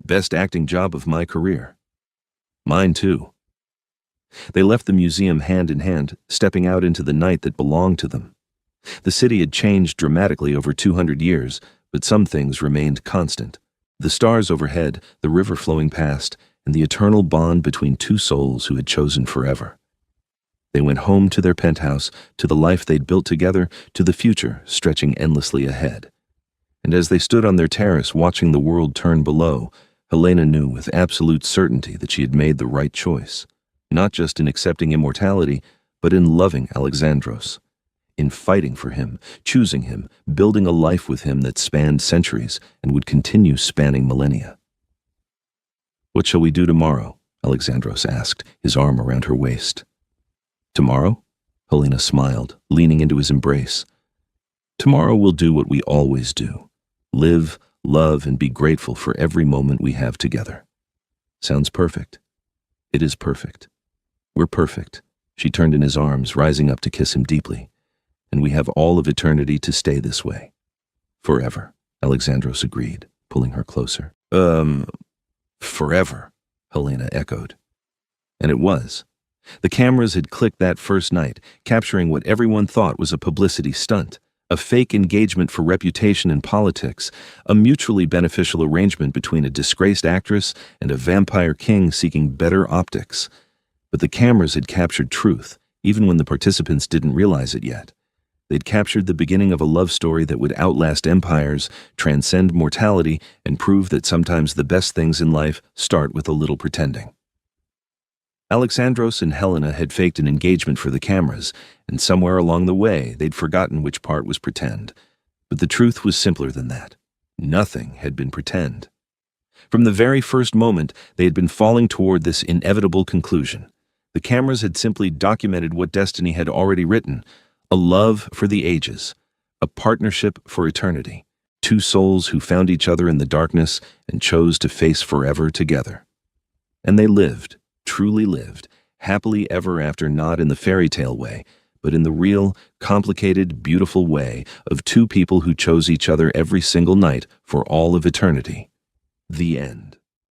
Best acting job of my career. Mine too. They left the museum hand in hand, stepping out into the night that belonged to them. The city had changed dramatically over 200 years, but some things remained constant. The stars overhead, the river flowing past, and the eternal bond between 2 souls who had chosen forever. They went home to their penthouse, to the life they'd built together, to the future stretching endlessly ahead. And as they stood on their terrace watching the world turn below, Helena knew with absolute certainty that she had made the right choice, not just in accepting immortality, but in loving Alexandros, in fighting for him, choosing him, building a life with him that spanned centuries and would continue spanning millennia. What shall we do tomorrow? Alexandros asked, his arm around her waist. Tomorrow? Helena smiled, leaning into his embrace. Tomorrow we'll do what we always do. Live, love, and be grateful for every moment we have together. Sounds perfect. It is perfect. We're perfect. She turned in his arms, rising up to kiss him deeply. And we have all of eternity to stay this way. Forever, Alexandros agreed, pulling her closer. Forever, Helena echoed. And it was. The cameras had clicked that first night, capturing what everyone thought was a publicity stunt. A fake engagement for reputation and politics, a mutually beneficial arrangement between a disgraced actress and a vampire king seeking better optics. But the cameras had captured truth, even when the participants didn't realize it yet. They'd captured the beginning of a love story that would outlast empires, transcend mortality, and prove that sometimes the best things in life start with a little pretending. Alexandros and Helena had faked an engagement for the cameras, and somewhere along the way they'd forgotten which part was pretend. But the truth was simpler than that. Nothing had been pretend. From the very first moment, they had been falling toward this inevitable conclusion. The cameras had simply documented what destiny had already written: a love for the ages, a partnership for eternity, two souls who found each other in the darkness and chose to face forever together. And they lived, truly lived, happily ever after, not in the fairy tale way, but in the real, complicated, beautiful way of two people who chose each other every single night for all of eternity. The end.